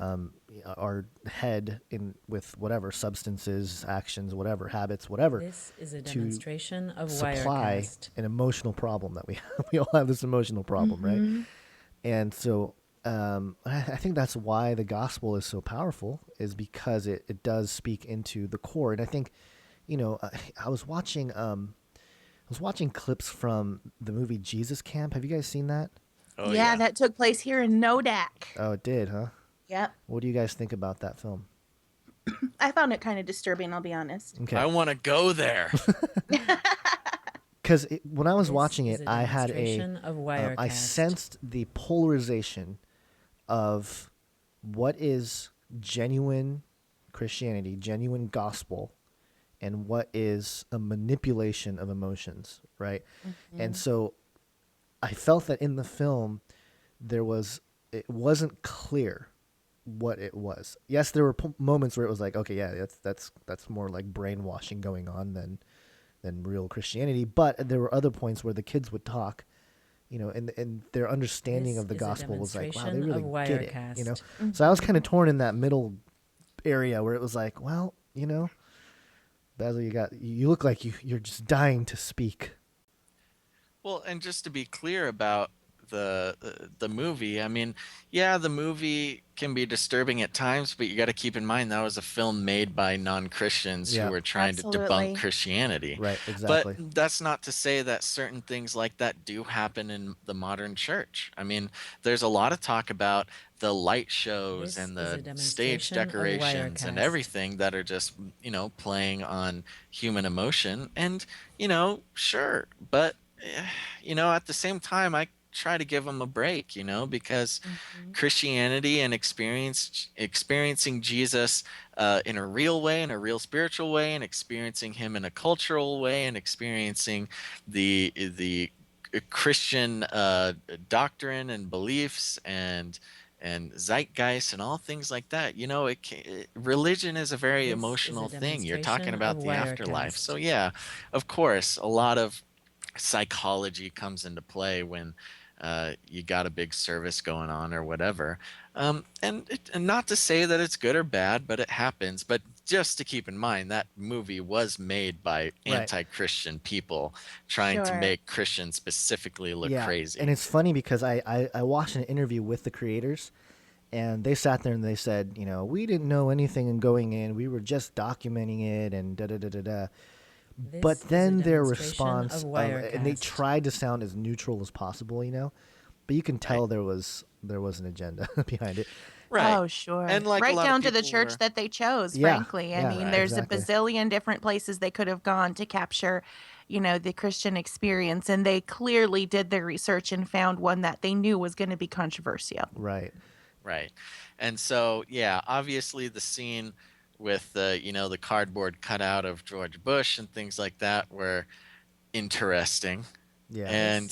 our head in with whatever substances, actions, whatever habits, whatever. This is a demonstration of supply Wirecast. an emotional problem that we have. We all have this emotional problem, right? And so I think that's why the gospel is so powerful, is because it does speak into the core. And I think, I was watching clips from the movie Jesus Camp. Have you guys seen that? Oh, yeah, that took place here in Nodak. Oh, it did, huh? Yep. What do you guys think about that film? I found it kind of disturbing, I'll be honest. Okay. I want to go there. Because when I was watching it, I had I sensed the polarization of what is genuine Christianity, genuine gospel, and what is a manipulation of emotions, right? And so I felt that in the film, it wasn't clear what it was. Yes, there were moments where it was like, okay, yeah, that's more like brainwashing going on than real Christianity. But there were other points where the kids would talk, and their understanding of the gospel was like, wow, they really get it, So I was kind of torn in that middle area where it was like, well, Basil, you look like you're just dying to speak. Well, and just to be clear about the movie, I mean, yeah, the movie can be disturbing at times, but you got to keep in mind that was a film made by non-Christians who were trying to debunk Christianity. Right, exactly. But that's not to say that certain things like that do happen in the modern church. I mean, there's a lot of talk about the light shows and the stage decorations and everything that are just, playing on human emotion. And, sure, but, at the same time, I try to give them a break, because Christianity and experiencing Jesus in a real way, in a real spiritual way, and experiencing him in a cultural way, and experiencing the Christian doctrine and beliefs and zeitgeist and all things like that. Religion is a very emotional thing. You're talking about the afterlife. So yeah, of course, a lot of psychology comes into play when you got a big service going on or whatever. And not to say that it's good or bad, but it happens. But just to keep in mind, that movie was made by anti-Christian people trying to make Christians specifically look crazy. And it's funny because I watched an interview with the creators, and they sat there and they said, we didn't know anything in going in. We were just documenting it and da-da-da-da-da. But then their response, and they tried to sound as neutral as possible, but you can tell there was an agenda behind it. Right. Oh, sure. And like right down to the church that they chose, frankly. I mean, there's a bazillion different places they could have gone to capture, the Christian experience. And they clearly did their research and found one that they knew was going to be controversial. Right. Right. And so, yeah, obviously the scene with the cardboard cutout of George Bush and things like that were interesting. Yeah. And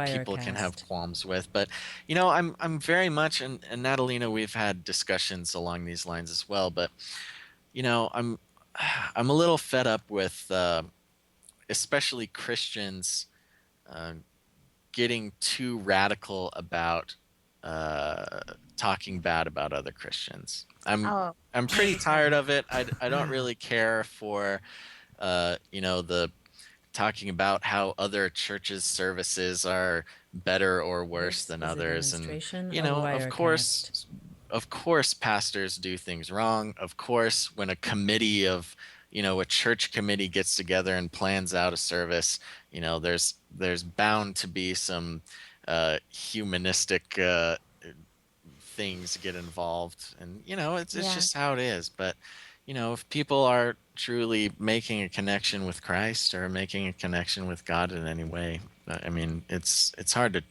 people can have qualms with, but I'm very much, and Natalina, we've had discussions along these lines as well, but I'm a little fed up with especially Christians getting too radical about talking bad about other Christians. I'm pretty tired of it. I don't really care for the talking about how other churches' services are better or worse than others, and of course pastors do things wrong. Of course, when a committee of a church committee gets together and plans out a service, there's bound to be some humanistic things get involved, and it's just how it is. But if people are truly making a connection with Christ or making a connection with God in any way, I mean, it's hard to,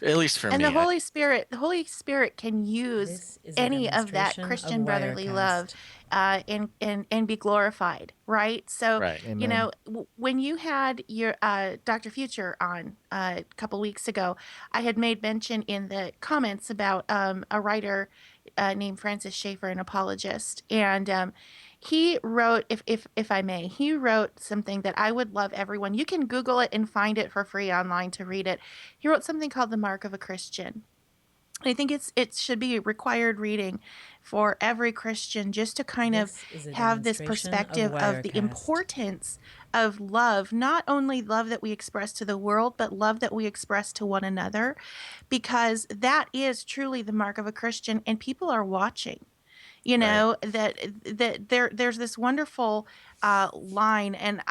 at least for me. And the Holy Spirit can use any of that Christian brotherly love and be glorified, right? So, when you had your Dr. Future on a couple weeks ago, I had made mention in the comments about a writer named Francis Schaeffer, an apologist, and he wrote, if I may, he wrote something that I would love everyone. You can Google it and find it for free online to read it. He wrote something called The Mark of a Christian. I think it should be required reading for every Christian, just to kind of have this perspective of the importance of love, not only love that we express to the world, but love that we express to one another, because that is truly the mark of a Christian, and people are watching. You know, that there's this wonderful line, and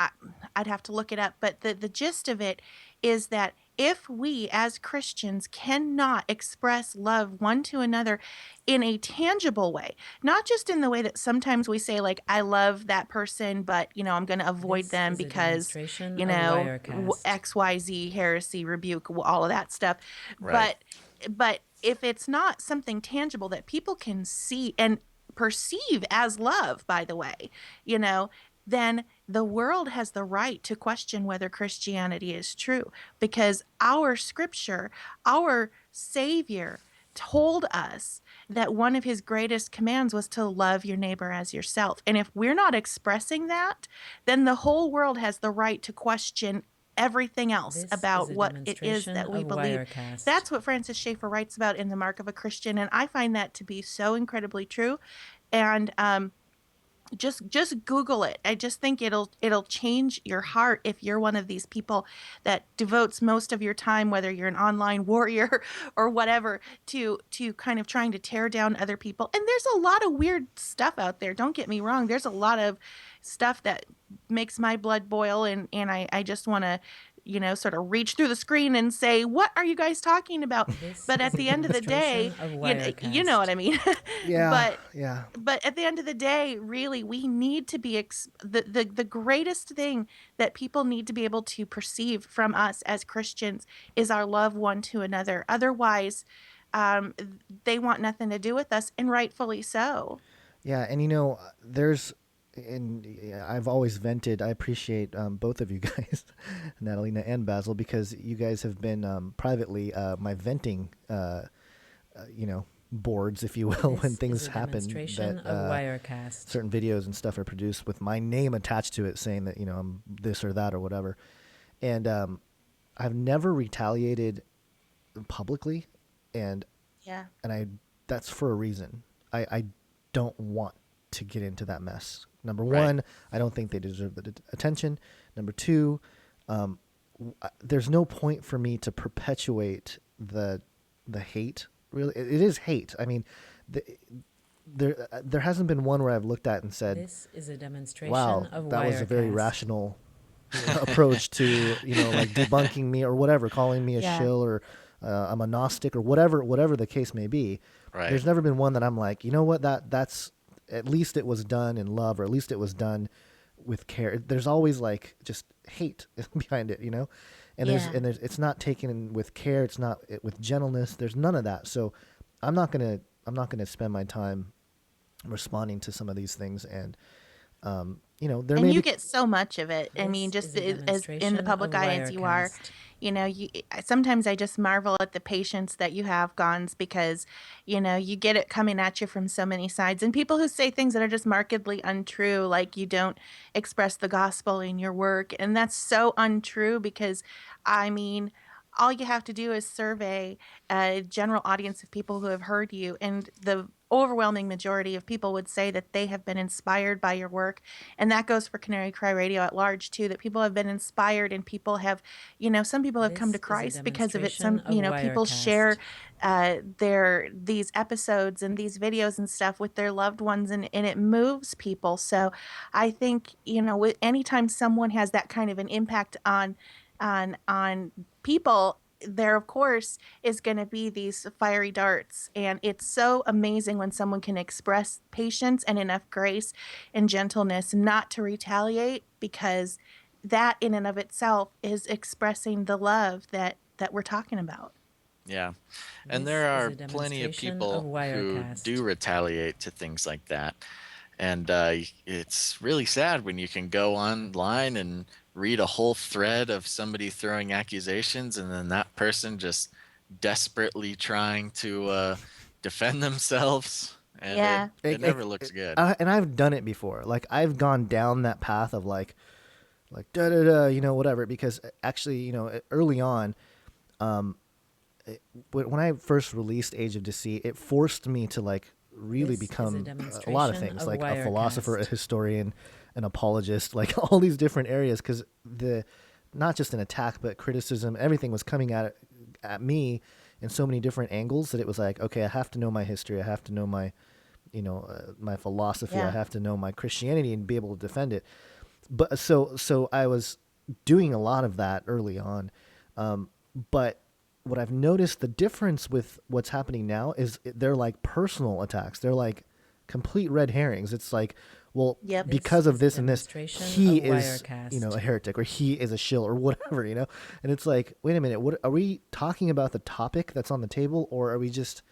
I'd have to look it up, but the gist of it is that if we as Christians cannot express love one to another in a tangible way, not just in the way that sometimes we say, like, I love that person, but, you know, I'm going to avoid them because, you know, XYZ, heresy, rebuke, all of that stuff. But if it's not something tangible that people can see and perceive as love, by the way, you know, then the world has the right to question whether Christianity is true, because our scripture, our Savior, told us that one of his greatest commands was to love your neighbor as yourself. And if we're not expressing that, then the whole world has the right to question everything else about what it is that we believe. That's what Francis Schaeffer writes about in The Mark of a Christian, and I find that to be so incredibly true. And just Google it. I just think it'll change your heart if you're one of these people that devotes most of your time, whether you're an online warrior or whatever, to kind of trying to tear down other people. And there's a lot of weird stuff out there. Don't get me wrong. There's a lot of stuff that makes my blood boil, and I just want to, you know, sort of reach through the screen and say, what are you guys talking about? But at the end of the day, you know what I mean? But at the end of the day, really, we need to be the greatest thing that people need to be able to perceive from us as Christians is our love one to another. Otherwise, they want nothing to do with us, and rightfully so. Yeah, and you know, and I've always vented. I appreciate both of you guys, Natalina and Basil, because you guys have been privately my venting, you know, boards, if you will, when things happen. That certain videos and stuff are produced with my name attached to it, saying that, you know, I'm this or that or whatever. And I've never retaliated publicly, and that's for a reason. I don't want to get into that mess. Number one, I don't think they deserve the attention. Number two, there's no point for me to perpetuate the hate. Really, it is hate. I mean, there hasn't been one where I've looked at and said, "This is a demonstration wow, of that was a very rational approach to, you know, like debunking me or whatever, calling me a shill or I'm a Gnostic or whatever the case may be." There's never been one that I'm like, you know what, that's at least it was done in love, or at least it was done with care. There's always like just hate behind it, you know, and there's it's not taken with care. It's not with gentleness. There's none of that. So I'm not gonna spend my time responding to some of these things, and you know, you get so much of it. I mean, just as in the public eye as you are, you know, sometimes I just marvel at the patience that you have, Gonz, because, you know, you get it coming at you from so many sides, and people who say things that are just markedly untrue, like you don't express the gospel in your work, and that's so untrue, because, I mean, all you have to do is survey a general audience of people who have heard you, and the overwhelming majority of people would say that they have been inspired by your work. And that goes for Canary Cry Radio at large too, that people have been inspired, and people have, you know, some people have come to Christ because of it. Some, you know, people share these episodes and these videos and stuff with their loved ones, and it moves people. So I think, you know, anytime someone has that kind of an impact on people, there of course is going to be these fiery darts, and it's so amazing when someone can express patience and enough grace and gentleness not to retaliate, because that in and of itself is expressing the love that we're talking about. Yeah, and there are plenty of people who do retaliate to things like that, and it's really sad when you can go online and read a whole thread of somebody throwing accusations, and then that person just desperately trying to defend themselves, and it never looks good. And I've done it before. Like, I've gone down that path of like da da da, you know, whatever, because actually, you know, early on, when I first released Age of Deceit, it forced me to like really become a lot of things, like a philosopher, a historian, an apologist, like all these different areas, because not just an attack but criticism, everything was coming at me in so many different angles that it was like, okay, I have to know my history, I have to know my my philosophy, I have to know my Christianity and be able to defend it. But so I was doing a lot of that early on, but what I've noticed, the difference with what's happening now is they're like personal attacks. They're like complete red herrings. It's like, well, because of this and this, he is, a heretic, or he is a shill, or whatever, And it's like, wait a minute, what are we talking about? The topic that's on the table, or are we just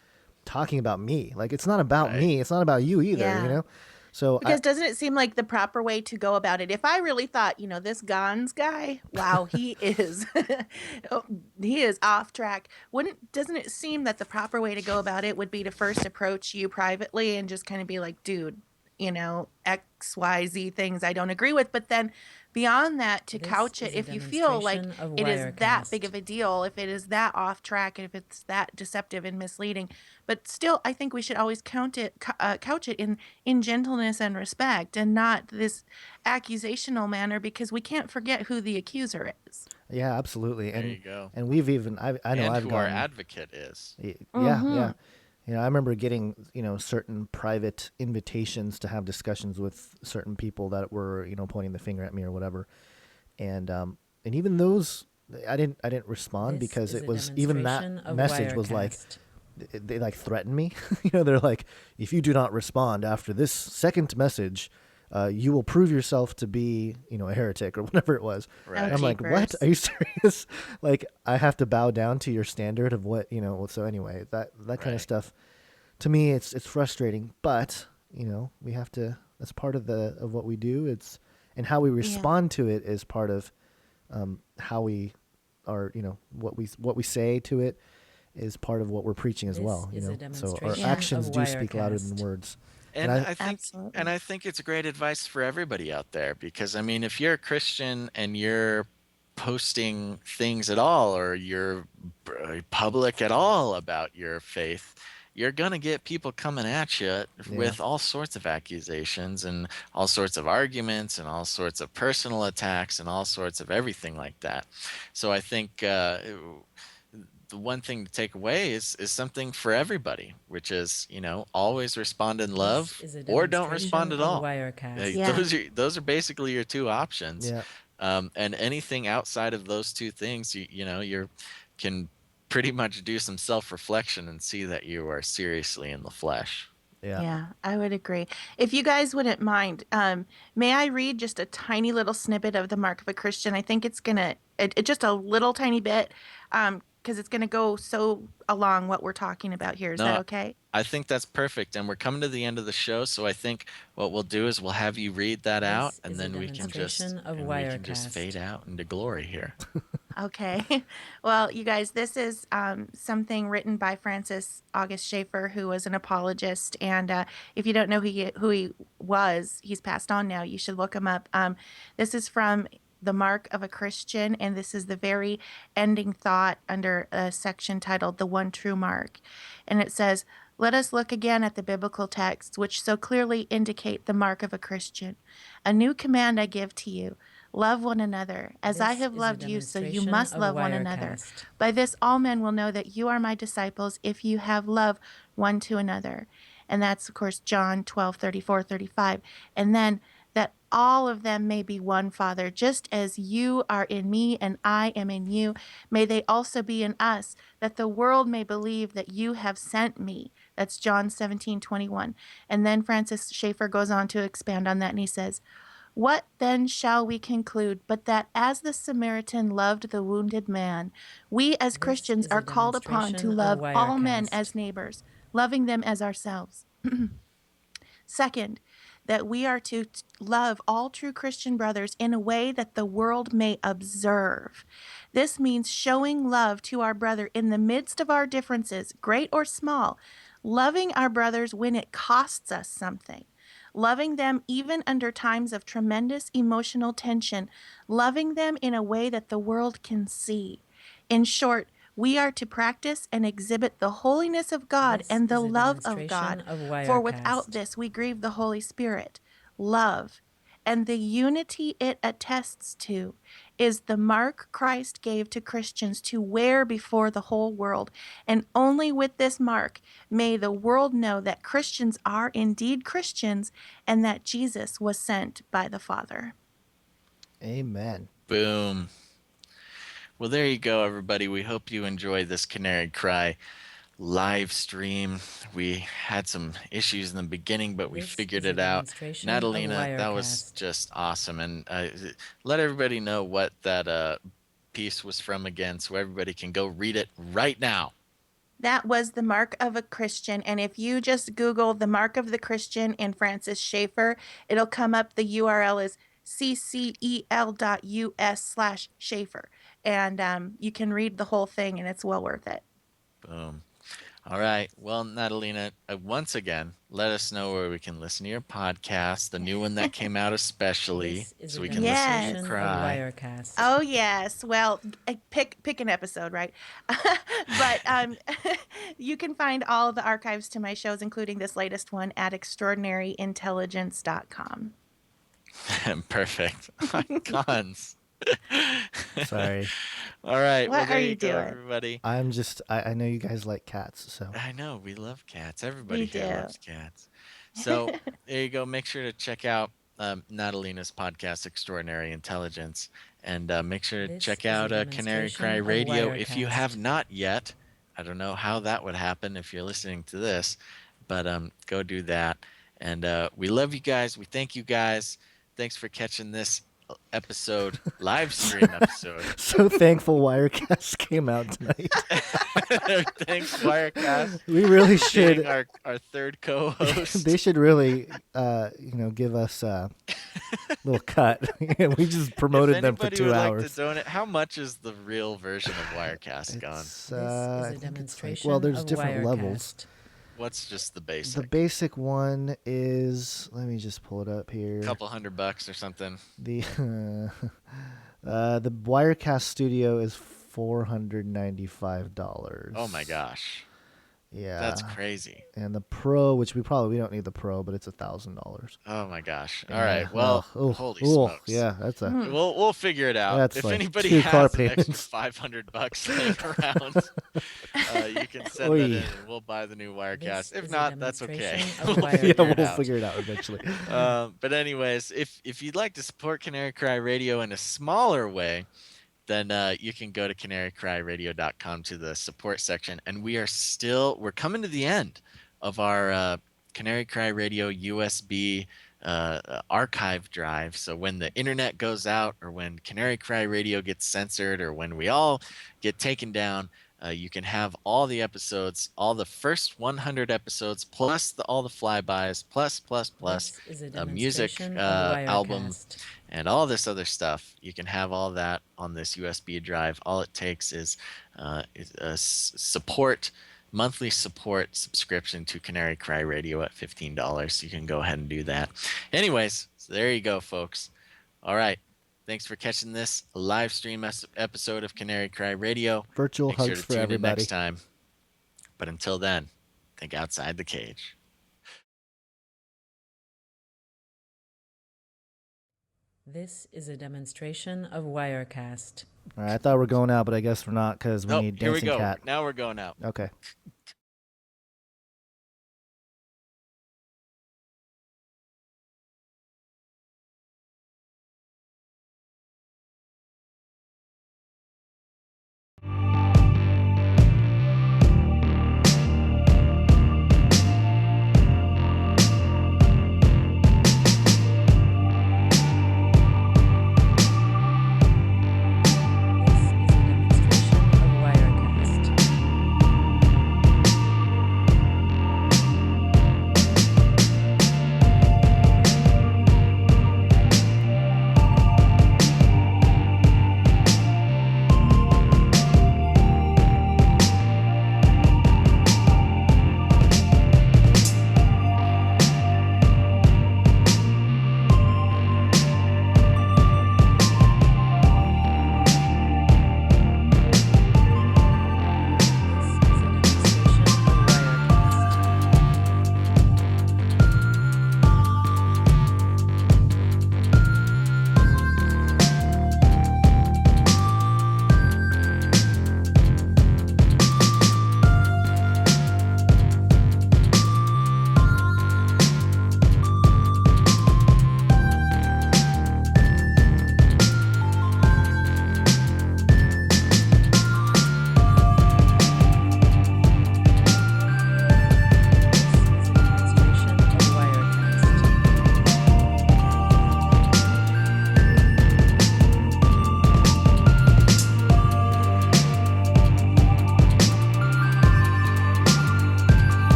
talking about me? Like, it's not about me. It's not about you either, So because doesn't it seem like the proper way to go about it? If I really thought, this Gonz guy, wow, he is he is off track. Doesn't it seem that the proper way to go about it would be to first approach you privately and just kind of be like, dude, XYZ things I don't agree with, but then beyond that, to couch it, if you feel like it is that big of a deal, if it is that off track, and if it's that deceptive and misleading, but still, I think we should always couch it in gentleness and respect, and not this accusational manner, because we can't forget who the accuser is. Yeah, absolutely. There you go. And we've even, I know and I've who gone, our advocate is. Yeah. I remember getting, certain private invitations to have discussions with certain people that were, pointing the finger at me or whatever. And even those, I didn't respond, because it was, even that message was like, they like threatened me. They're like, if you do not respond after this second message, you will prove yourself to be, a heretic, or whatever it was. Right. And I'm like, what? Are you serious? Like, I have to bow down to your standard of what, So anyway, that kind of stuff, to me, it's frustrating. But we have to. That's part of what we do. And how we respond to it is part of how we are. What we say to it is part of what we're preaching as well. So our actions do speak louder than words. And I think it's great advice for everybody out there, because if you're a Christian and you're posting things at all, or you're public at all about your faith, you're going to get people coming at you with all sorts of accusations and all sorts of arguments and all sorts of personal attacks and all sorts of everything like that. So I think the one thing to take away is something for everybody, which is, always respond in love, or don't respond at all. Those are basically your two options. Yeah. And anything outside of those two things, you can pretty much do some self-reflection and see that you are seriously in the flesh. Yeah, I would agree. If you guys wouldn't mind, may I read just a tiny little snippet of the Mark of a Christian? I think it's just a little tiny bit, because it's going to go so along what we're talking about here. Is that okay? I think that's perfect. And we're coming to the end of the show, so I think what we'll do is we'll have you read that out, and then we can just fade out into glory here. Okay. Well, you guys, this is something written by Francis August Schaeffer, who was an apologist. And if you don't know who he was, he's passed on now. You should look him up. This is from The Mark of a Christian, and this is the very ending thought under a section titled The One True Mark. And it says, "Let us look again at the biblical texts, which so clearly indicate the mark of a Christian. A new command I give to you. Love one another. As I have loved you, so you must love one another. By this all men will know that you are my disciples, if you have love one to another." And that's, of course, John 12:34-35. And then, "That all of them may be one, Father, just as you are in me and I am in you. May they also be in us, that the world may believe that you have sent me." That's John 17:21. And then Francis Schaeffer goes on to expand on that, and he says, "What then shall we conclude but that as the Samaritan loved the wounded man, we as Christians are called upon to love all men as neighbors, loving them as ourselves. Second, that we are to love all true Christian brothers in a way that the world may observe. This means showing love to our brother in the midst of our differences, great or small, loving our brothers when it costs us something, loving them even under times of tremendous emotional tension, loving them in a way that the world can see. In short, We are to practice and exhibit the holiness of God This and the is a love of God. demonstration of For without Wirecast. this, we grieve the Holy Spirit. Love and the unity it attests to is the mark Christ gave to Christians to wear before the whole world. And only with this mark may the world know that Christians are indeed Christians and that Jesus was sent by the Father. Amen. Boom. Well, there you go, everybody. We hope you enjoy this Canary Cry live stream. We had some issues in the beginning, but we This figured is a it out. demonstration of Natalina, that was Wirecast. just awesome. And let everybody know what that piece was from again, so everybody can go read it right now. That was the mark of a Christian. And if you just Google the mark of the Christian and Francis Schaeffer, it'll come up. The URL is ccel.us/Schaeffer. And you can read the whole thing, and it's well worth it. Boom. All right. Well, Natalina, once again, let us know where we can listen to your podcast, the new one that came out especially, This is so a we can listen to demonstration you of cry. Wirecast. Oh, yes. Well, pick an episode, right? But you can find all of the archives to my shows, including this latest one, at extraordinaryintelligence.com. Perfect. Gonz. Sorry. All right. What well, there are you you go, doing? everybody. I'm just, I know you guys like cats, so. I know. We love cats. Everybody We here do. loves cats. So there you go. Make sure to check out Natalina's podcast, Extraordinary Intelligence. And make sure to This check is a out Canary demonstration Cry of Radio if you Wirecast. have not yet. I don't know how that would happen if you're listening to this, but go do that. And we love you guys. We thank you guys. Thanks for catching this episode, live stream episode. So thankful Wirecast came out tonight. Thanks, Wirecast. We really being should. Our third co-host. They should really, give us a little cut. We just promoted them for 2 would hours. like to donate, how much is the real version of Wirecast gone? This is I a think it's demonstration well, there's of different Wirecast. levels. What's just the The basic? basic one is, let me just pull it up here. A couple $100 or something. The the Wirecast Studio is $495. Oh my gosh. Yeah. That's crazy. And the Pro, which we don't need the Pro, but it's $1,000. Oh my gosh. All Yeah. right. Well, Oh, holy oh, smokes. yeah, that's a. We'll figure it out. That's If like anybody 2 car has an extra payments. $500 laying around, you can send Oy. that in and we'll buy the new Wirecast. This If is a not, that's okay. demonstration of We'll Wirecast. figure it We'll out. figure it out eventually. But anyways, if you'd like to support Canary Cry Radio in a smaller way, then you can go to canarycryradio.com to the support section. And we're coming to the end of our Canary Cry Radio USB archive drive. So when the internet goes out, or when Canary Cry Radio gets censored, or when we all get taken down, you can have all the episodes, all the first 100 episodes, plus all the flybys, plus This is a music demonstration of album, Wirecast. and all this other stuff. You can have all that on this USB drive. All it takes is a monthly support subscription to Canary Cry Radio at $15. You can go ahead and do that. Anyways, so there you go, folks. All right. Thanks for catching this live stream episode of Canary Cry Radio. Virtual Make sure hugs to for tune in everybody. next time. But until then, think outside the cage. This is a demonstration of Wirecast. All right, I thought we were going out, but I guess we're not because we Nope, need here we Dancing go. Cat. Now we're going out. Okay.